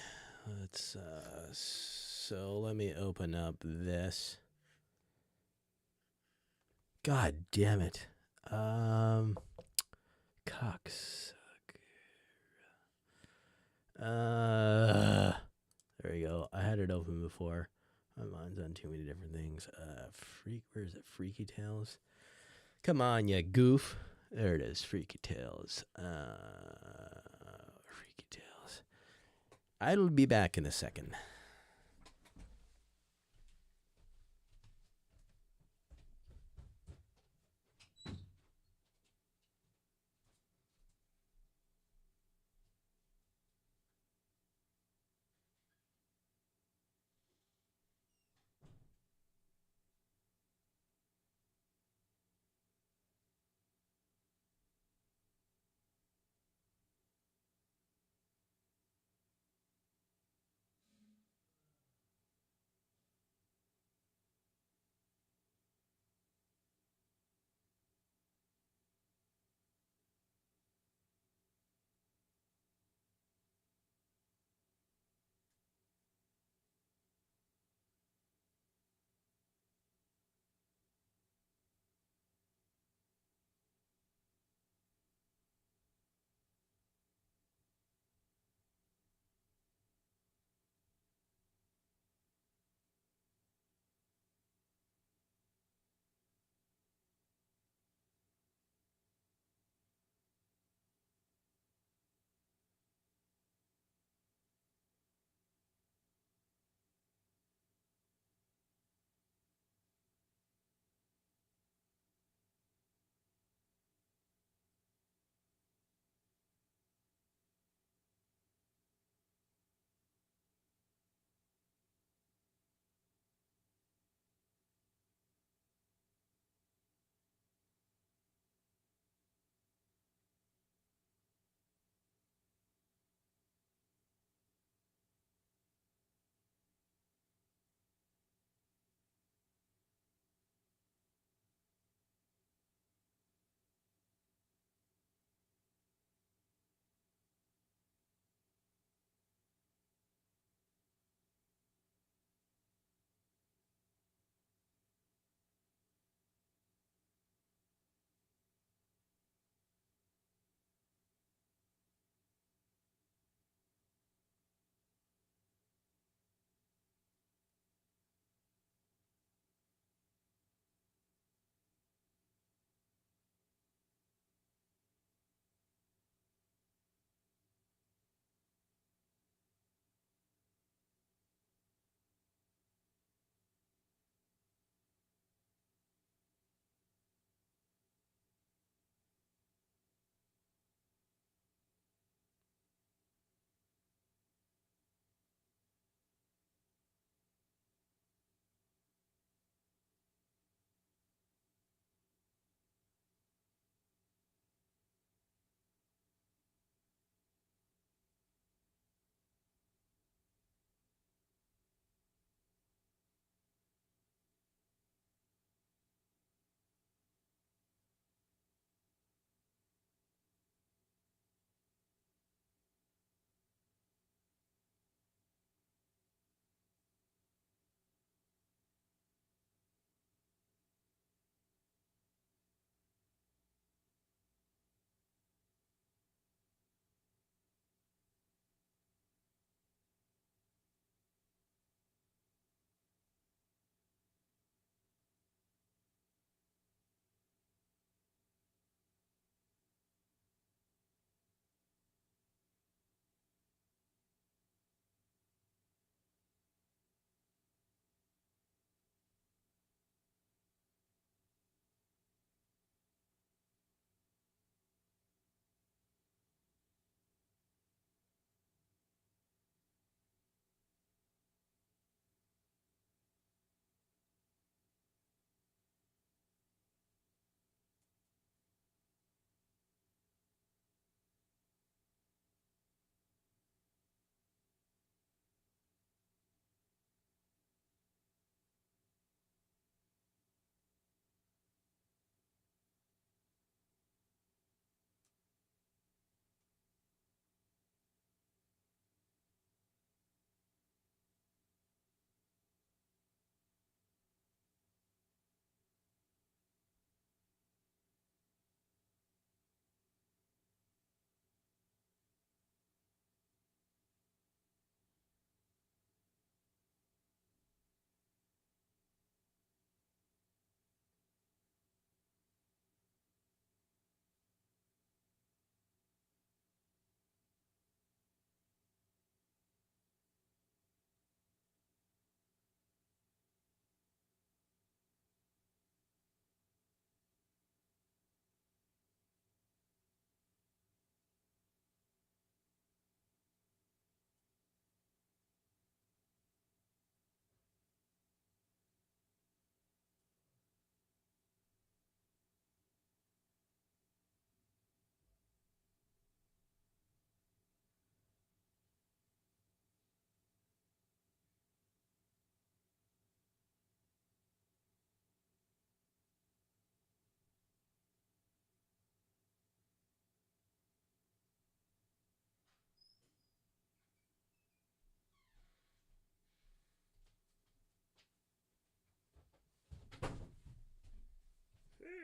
let's so let me open up this. God damn it. Cocksucker. There we go. I had it open before. My mind's on too many different things. Where is it? Freaky Tales? Come on, you goof. There it is. Freaky Tales. Freaky Tales. I'll be back in a second.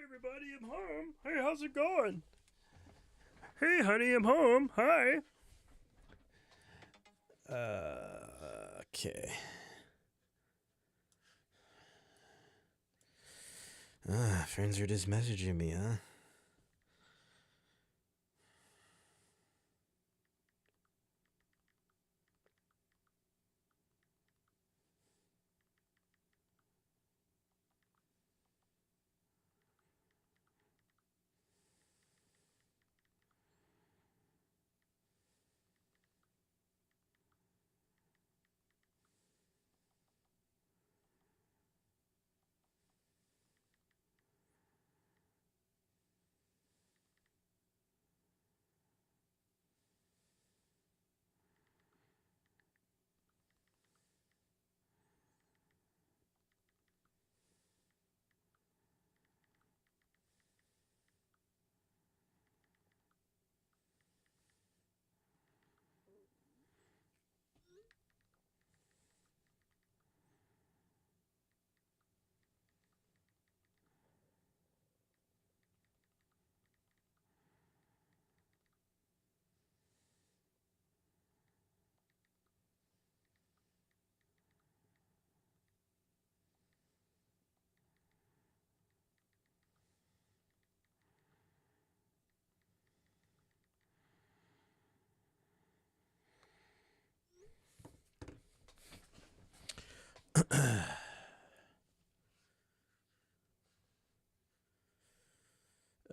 everybody, I'm home. Hey, how's it going? Hey, honey, I'm home. Hi. Okay. Friends are just messaging me, huh?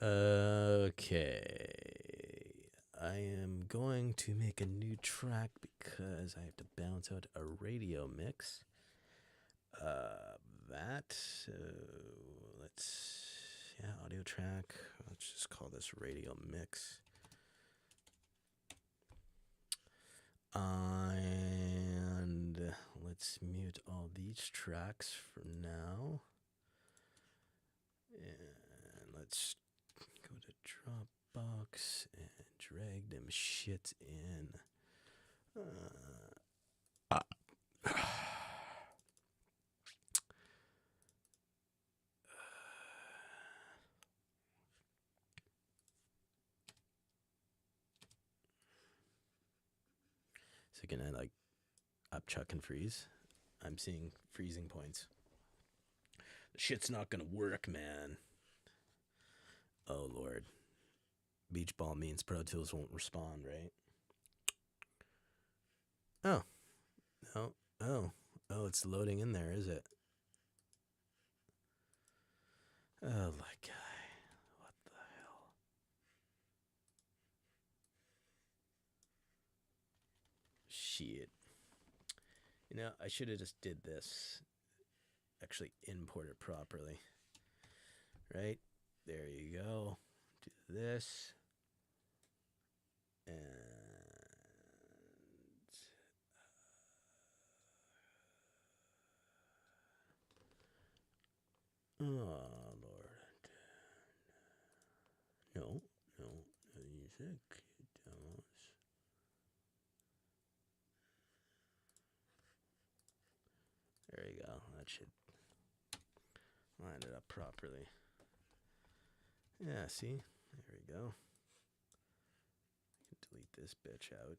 Okay. I am going to make a new track because I have to bounce out a radio mix. Audio track. Let's just call this radio mix. And let's mute all these tracks for now. And let's go to Dropbox and drag them shits in. So can I up chuck and freeze? I'm seeing freezing points. The shit's not gonna work, man. Oh Lord. Beach ball means Pro Tools won't respond, right? Oh. No. Oh, it's loading in there, is it? Oh my God. What the hell? Shit. You know, I should have just did this. Actually import it properly. Right? There you go. Do this. And oh Lord. No music. There you go. That should line it up properly. Yeah, see? There we go. I can delete this bitch out.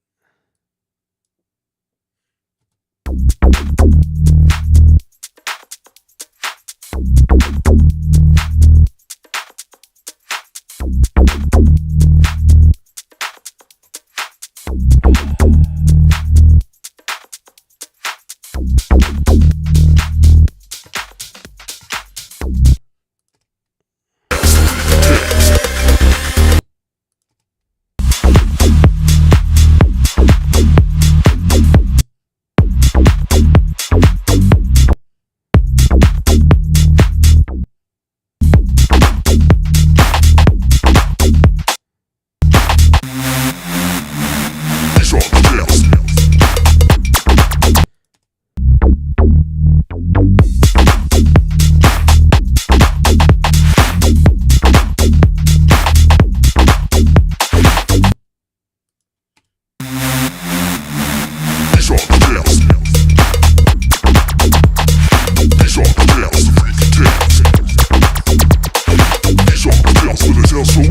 sound so loud.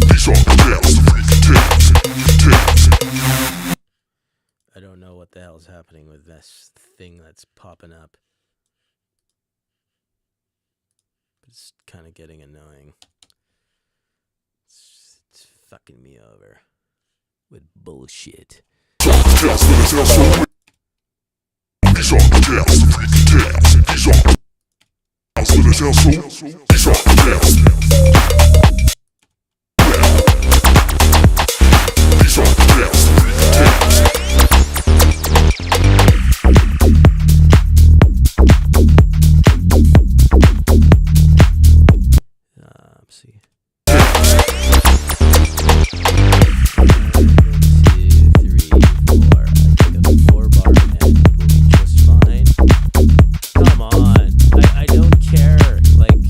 These are the bells, the freaky tales. I don't know what the hell's happening with this thing that's popping up. It's kind of getting annoying. It's fucking me over with bullshit. These are the bells, the freaky tales. These are the bells, these are the bells. These are the bells, the freaky tales. Let's see. 4-bar end will be just fine. Come on, I don't care. Like,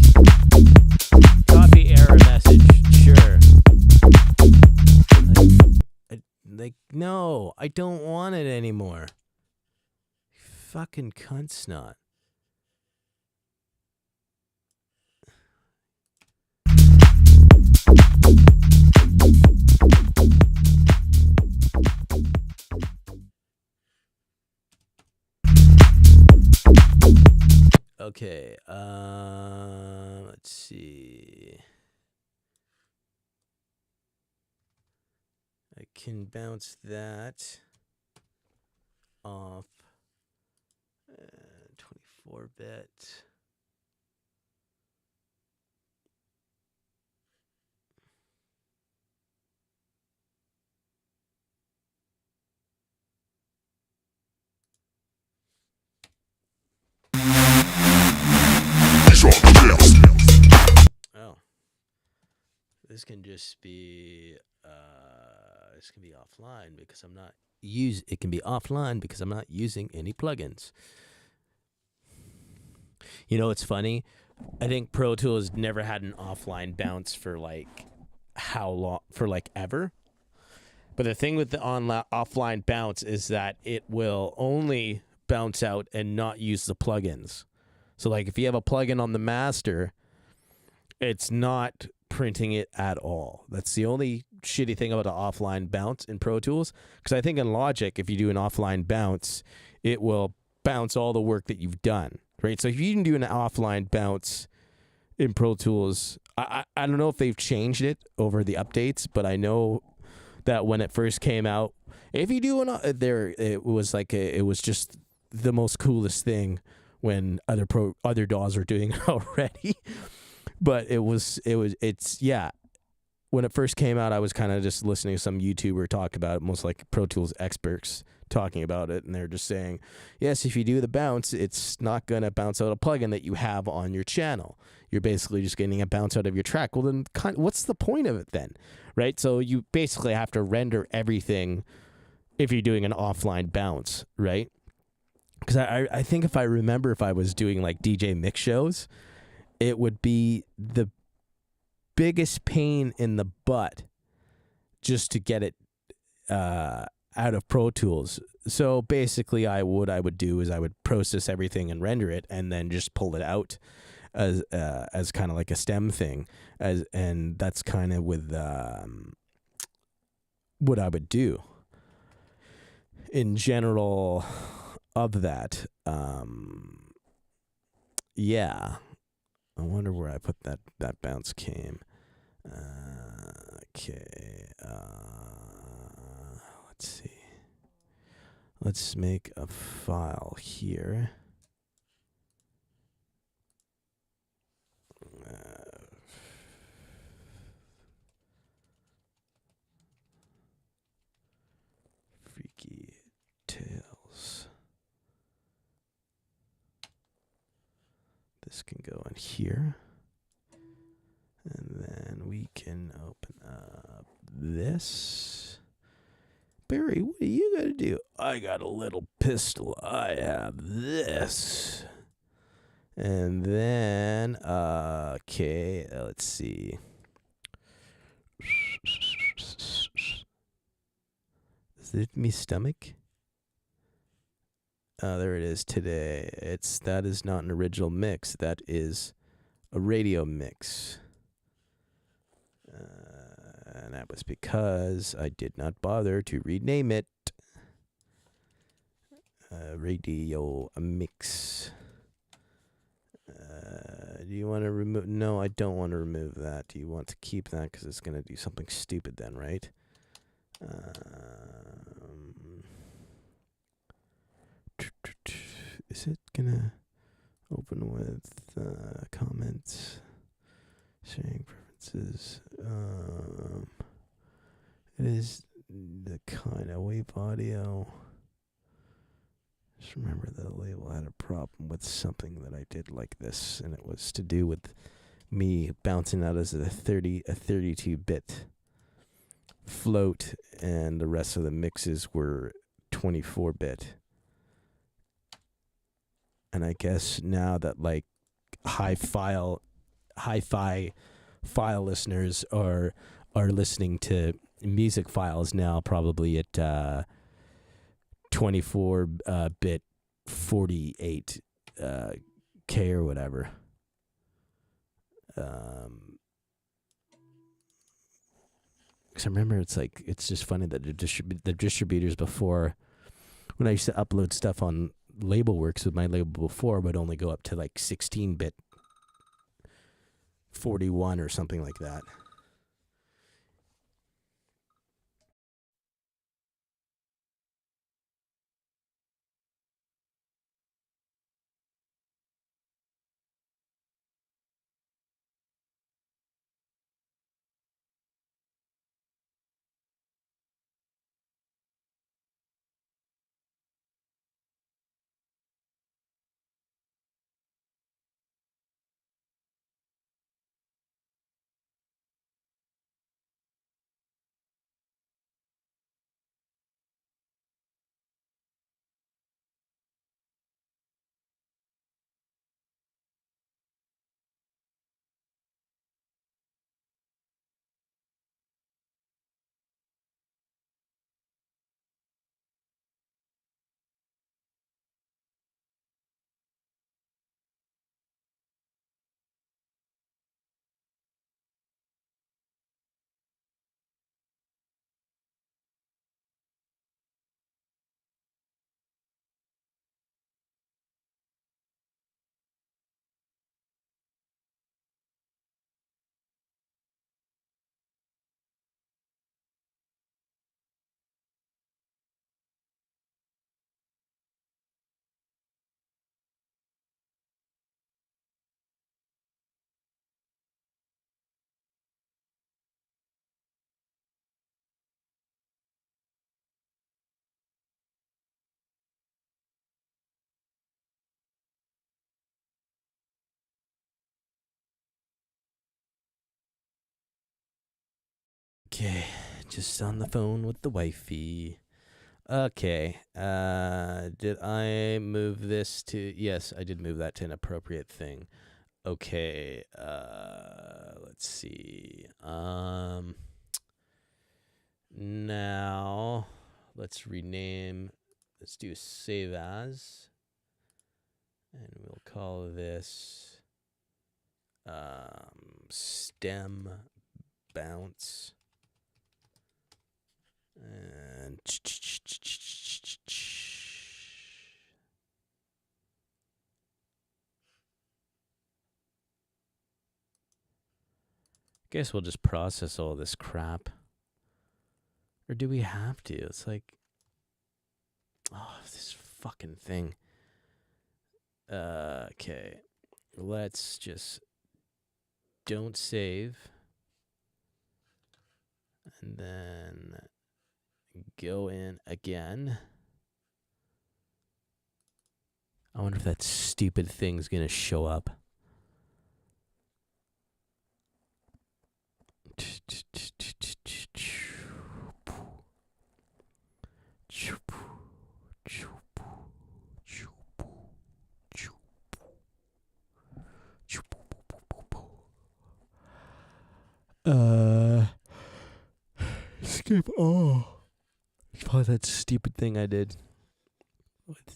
copy error message, sure. Like, no, I don't want it anymore. Fucking cunt snot. Okay, let's see. I can bounce that off 24-bit. Oh, this can just be this can be offline because I'm not it can be offline because I'm not using any plugins. You know, it's funny. I think Pro Tools never had an offline bounce for like how long, for like ever. But the thing with the offline bounce is that it will only bounce out and not use the plugins. So like if you have a plugin on the master, it's not printing it at all. That's the only shitty thing about an offline bounce in Pro Tools. Because I think in Logic, if you do an offline bounce, it will bounce all the work that you've done, right? So if you can do an offline bounce in Pro Tools, I don't know if they've changed it over the updates, but I know that when it first came out, if you do it was just the most coolest thing when other DAWs are doing it already. But yeah. When it first came out, I was kind of just listening to some YouTuber talk about it, most like Pro Tools experts talking about it, and they're just saying, yes, if you do the bounce, it's not going to bounce out a plugin that you have on your channel. You're basically just getting a bounce out of your track. Well, then what's the point of it then, right? So you basically have to render everything if you're doing an offline bounce, right? Because I think if I remember, if I was doing like DJ mix shows, it would be the biggest pain in the butt just to get it out of Pro Tools. So basically I would do is I would process everything and render it and then just pull it out as kind of like a stem thing, and that's kind of with what I would do in general of that. Yeah. I wonder where I put that bounce came. Okay. Let's see. Let's make a file here. Freaky Tales. This can go in here. And then we can open up this. Barry, what are you going to do? I got a little pistol. I have this. And then, okay, let's see. Is it me stomach? Oh, there it is today. That is not an original mix. That is a radio mix. And that was because I did not bother to rename it. Radio mix. Do you want to remove? No, I don't want to remove that. Do you want to keep that? Because it's going to do something stupid then, right? Is it going to open with comments, sharing preferences? It is the kind of wave audio. Just remember that the label had a problem with something that I did like this, and it was to do with me bouncing out as a 32-bit float, and the rest of the mixes were 24-bit. And I guess now that like hi-fi file listeners are listening to music files now, probably at 24-bit 48 K or whatever. Because I remember it's just funny that the distributors before, when I used to upload stuff on LabelWorks with my label before, would only go up to like 16-bit 41 or something like that. Okay, just on the phone with the wifey. Okay, did I move this to... Yes, I did move that to an appropriate thing. Okay, let's see. Now, let's rename... Let's do save as. And we'll call this stem bounce. And guess we'll just process all this crap. Or do we have to? It's like, oh, this fucking thing. Okay. Let's just don't save. And then go in again. I wonder if that stupid thing's gonna show up. Skip. Oh, it's probably that stupid thing I did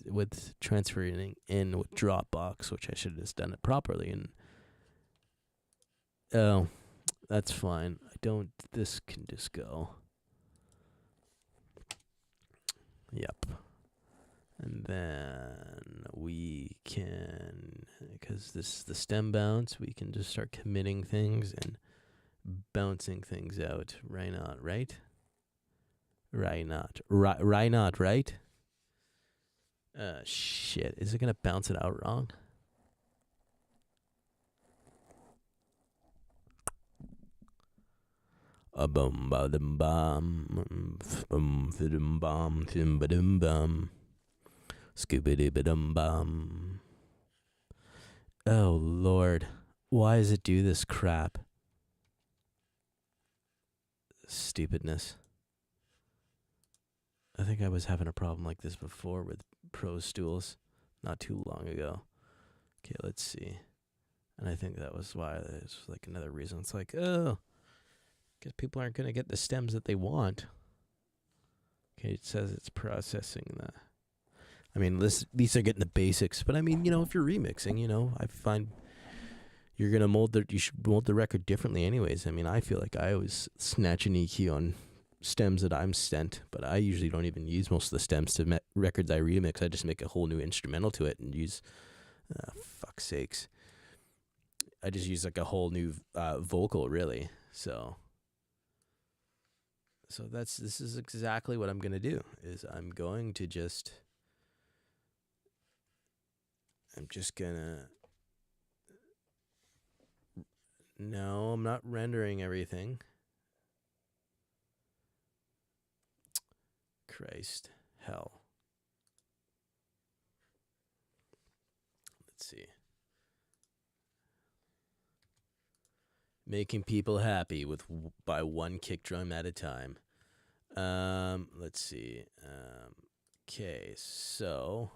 with transferring in with Dropbox, which I should have just done it properly and Oh, that's fine. I don't. This can just go. Yep. And then we can, because this is the stem bounce, we can just start committing things and bouncing things out. Right not, right? Right not. Right not, right? Shit. Is it going to bounce it out wrong? A bum ba dum bum bum fidum bum fim ba dum bum scooby ba dum bum. Oh Lord, why does it do this crap? Stupidness. I think I was having a problem like this before with Pro Stools not too long ago. Okay, let's see. And I think that was why there's like another reason. It's like, oh, because people aren't going to get the stems that they want. Okay, it says it's processing the. I mean, these are getting the basics, but I mean, if you're remixing, I find you're gonna you should mold the record differently, anyways. I mean, I feel like I always snatch an EQ on stems that I'm sent, but I usually don't even use most of the stems to records I remix. I just make a whole new instrumental to it and use. Fuck's sakes. I just use like a whole new vocal, really. So this is exactly what I'm gonna do. I'm just gonna. No, I'm not rendering everything. Christ, hell. Let's see. Making people happy by one kick drum at a time. Let's see. Okay, so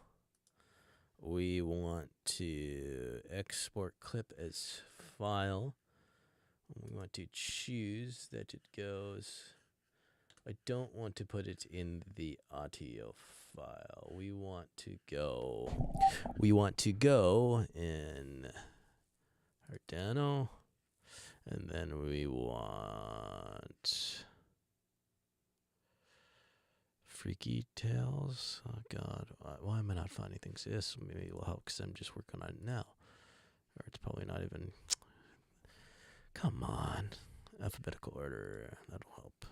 we want to export clip as file. We want to choose that it goes. I don't want to put it in the audio file. We want to go in Kardano, and then we want Freaky Tales. Oh God, why am I not finding things? This maybe will help because I'm just working on it now, or it's probably not even. Come on, alphabetical order. That'll help.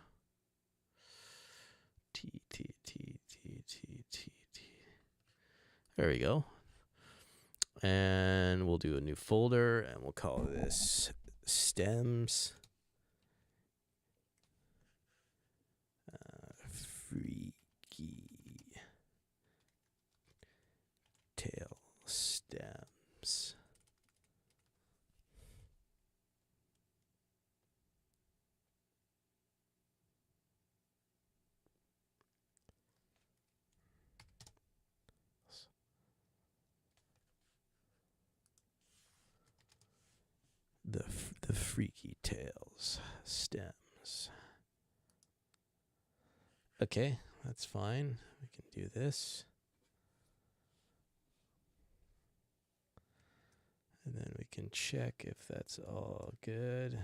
T T T T T T T. There we go. And we'll do a new folder, and we'll call this stems. Freaky tail stems. The freaky tails stems. Okay, that's fine. We can do this. And then we can check if that's all good.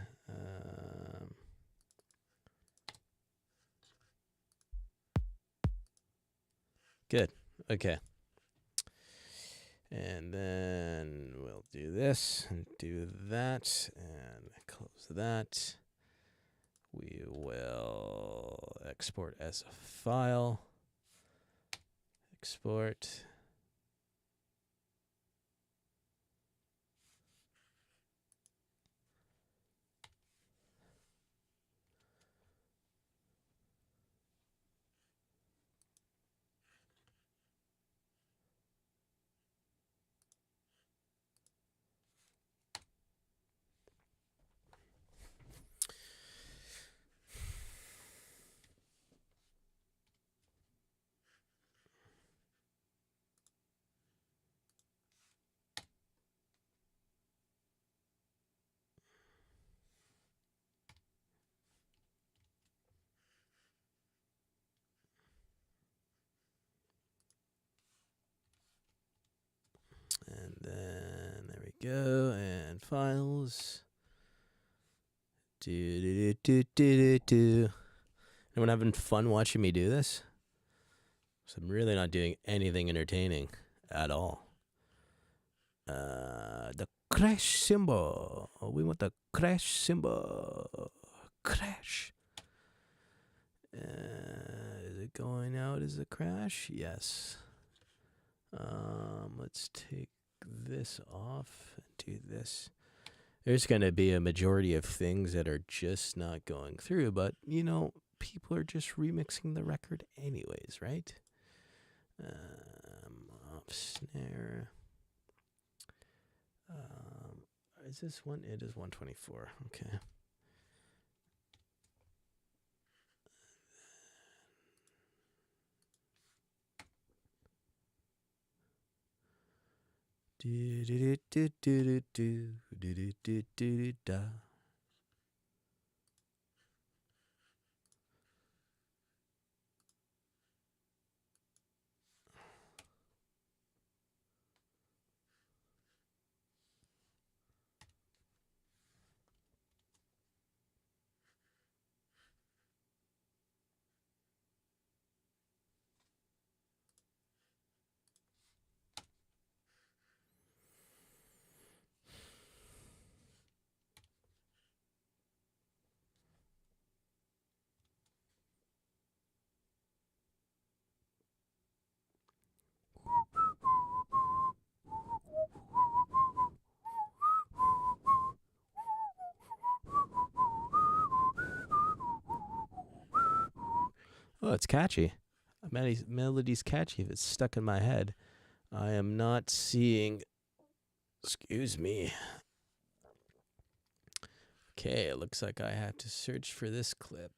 Good. Okay. And then we'll do this and do that and close that. We will export as a file. Export. And then there we go. And files. Anyone having fun watching me do this? So I'm really not doing anything entertaining at all. The crash symbol. We want the crash symbol. Crash. Is it going out as a crash? Yes. Let's take this off and do this. There's going to be a majority of things that are just not going through, but, you know, people are just remixing the record anyways, right? Off snare. Is this one? It is 124. Okay. Oh, it's catchy. Melody's catchy if it's stuck in my head. I am not seeing. Excuse me. Okay, it looks like I have to search for this clip.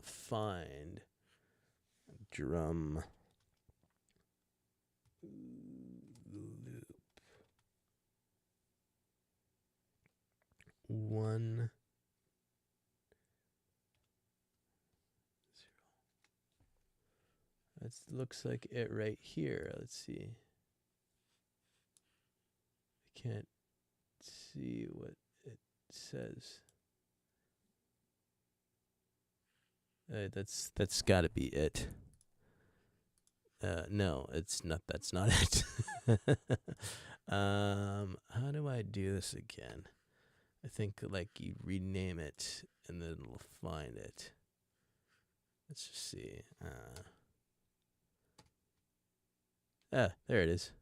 Find drum loop 1. That looks like it right here. Let's see. I can't see what it says. That's got to be it. No, it's not. That's not it. How do I do this again? I think like you rename it and then it'll find it. Let's just see. There it is.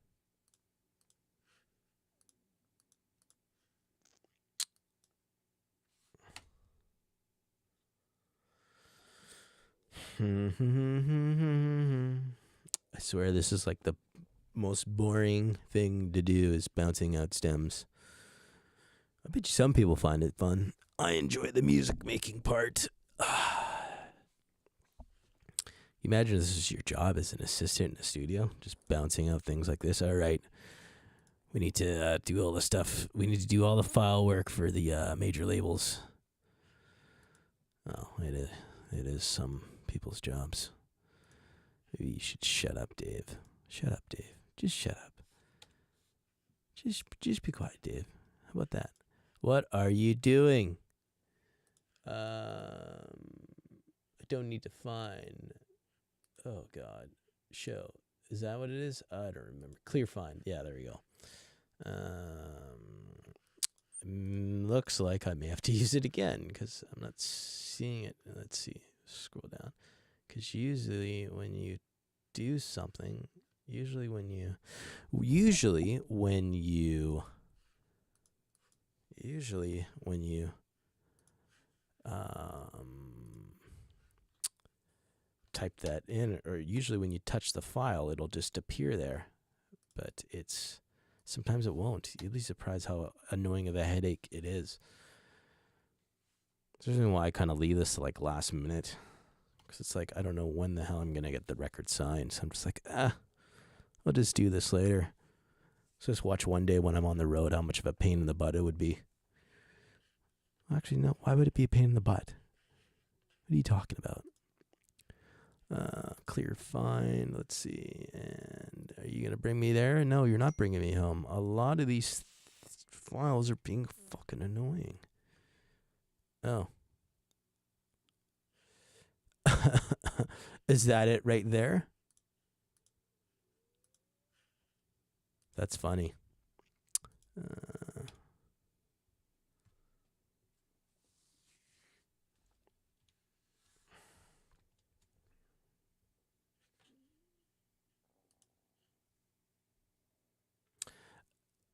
I swear this is like the most boring thing to do is bouncing out stems. I bet you some people find it fun. I enjoy the music making part. Imagine this is your job as an assistant in a studio, just bouncing out things like this. All right, we need to do all the stuff. We need to do all the file work for the major labels. Oh, it is some people's jobs. Maybe you should shut up, Dave. Shut up, Dave. Just shut up. Just be quiet, Dave. How about that? What are you doing? I don't need to find. Oh God, show. Is that what it is? I don't remember. Clear find. Yeah, there we go. Looks like I may have to use it again because I'm not seeing it. Let's see. Scroll down. Because usually when you do something, usually when you type that in, or usually when you touch the file, it'll just appear there. But sometimes it won't. You'd be surprised how annoying of a headache it is. There's a reason why I kind of leave this to like last minute. Because it's like, I don't know when the hell I'm going to get the record signed. So I'm just like, I'll just do this later. So just watch one day when I'm on the road how much of a pain in the butt it would be. Actually, no. Why would it be a pain in the butt? What are you talking about? Clear fine. Let's see. And are you going to bring me there? No, you're not bringing me home. A lot of these files are being fucking annoying. Oh. Is that it right there? That's funny.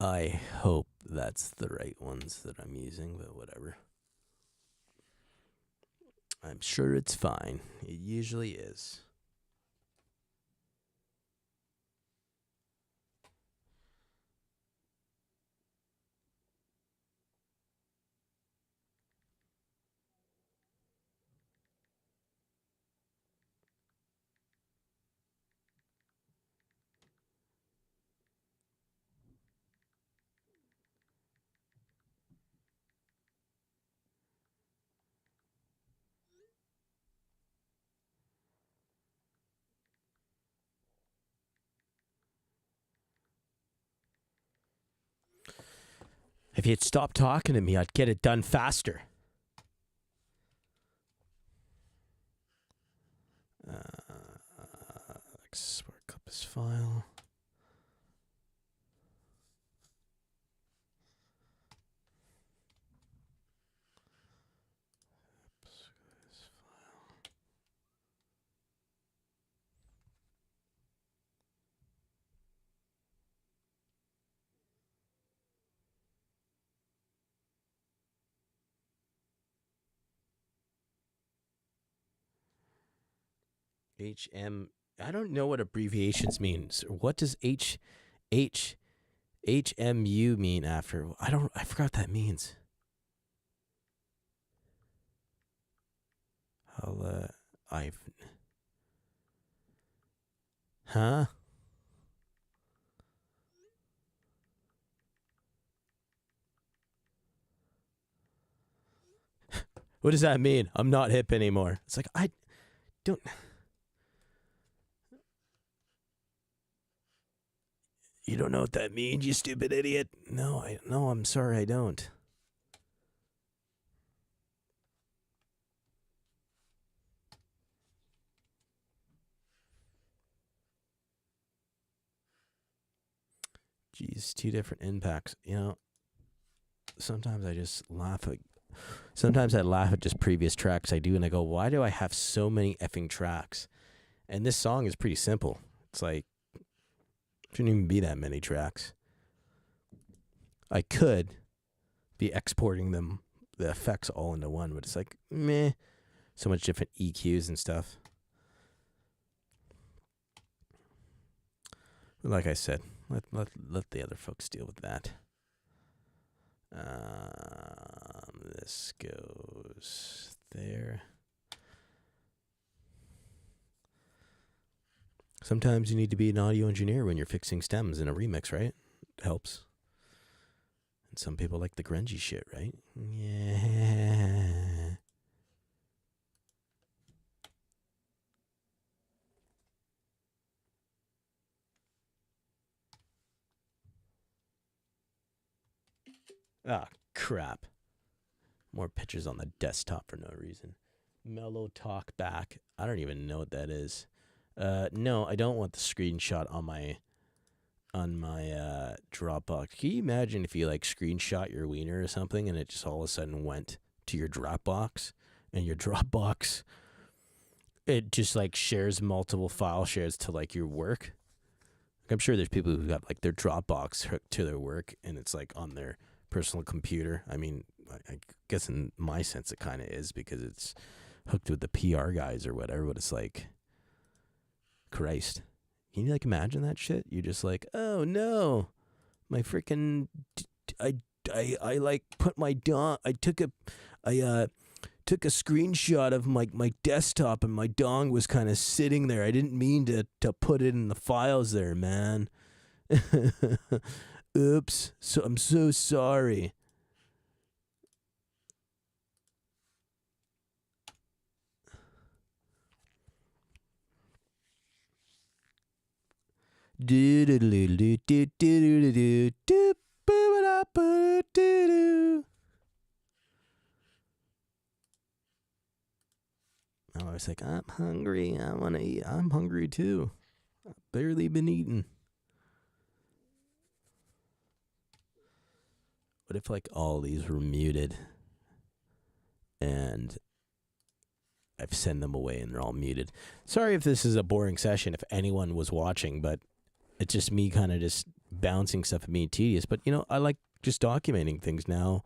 I hope that's the right ones that I'm using, but whatever. I'm sure it's fine. It usually is. If you'd stop talking to me, I'd get it done faster. Export clip file. HM. I don't know what abbreviations means. What does HMU mean after? I forgot what that means. Huh? What does that mean? I'm not hip anymore. It's like, I don't. You don't know what that means, you stupid idiot. No, I'm sorry, I don't. Geez, two different impacts. You know, sometimes I just laugh at. Sometimes I laugh at just previous tracks I do, and I go, "Why do I have so many effing tracks?" And this song is pretty simple. It's like, shouldn't even be that many tracks. I could be exporting them, the effects all into one, but it's like, meh. So much different EQs and stuff. Like I said, let the other folks deal with that. This goes there. Sometimes you need to be an audio engineer when you're fixing stems in a remix, right? It helps. And some people like the grungy shit, right? Yeah. Ah, crap. More pictures on the desktop for no reason. Mellow talk back. I don't even know what that is. No, I don't want the screenshot on my Dropbox. Can you imagine if you like screenshot your wiener or something and it just all of a sudden went to your Dropbox, and your Dropbox, it just like shares multiple file shares to like your work? Like, I'm sure there's people who got like their Dropbox hooked to their work and it's like on their personal computer. I mean, I guess in my sense it kind of is because it's hooked with the PR guys or whatever, but it's like, Christ. Can you like imagine that shit? You're just like, oh no, my freaking, I like put my I took a screenshot of my desktop and my dong was kind of sitting there. I didn't mean to put it in the files there, man. Oops. So I'm so sorry. Do do do do do do do do. always like, I'm hungry. I want to eat. I'm hungry too. I've barely been eating. What if like all these were muted and I've sent them away and they're all muted? Sorry if this is a boring session, if anyone was watching, but it's just me kind of just bouncing stuff and being tedious. But, I like just documenting things now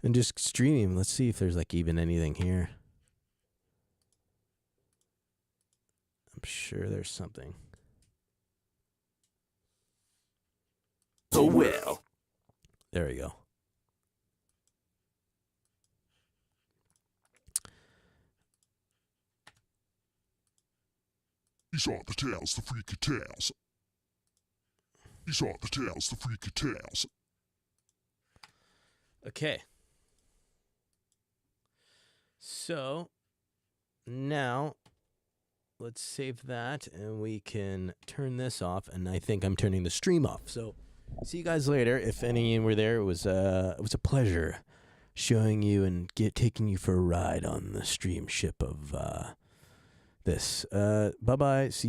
and just streaming. Let's see if there's like even anything here. I'm sure there's something. So well. There we go. These are the tales, the freaky tales. These are the tales, the freaky tales. Okay. So now let's save that and we can turn this off. And I think I'm turning the stream off. So see you guys later. If any of you were there, it was a pleasure showing you and taking you for a ride on the stream ship of this. Bye bye. See you.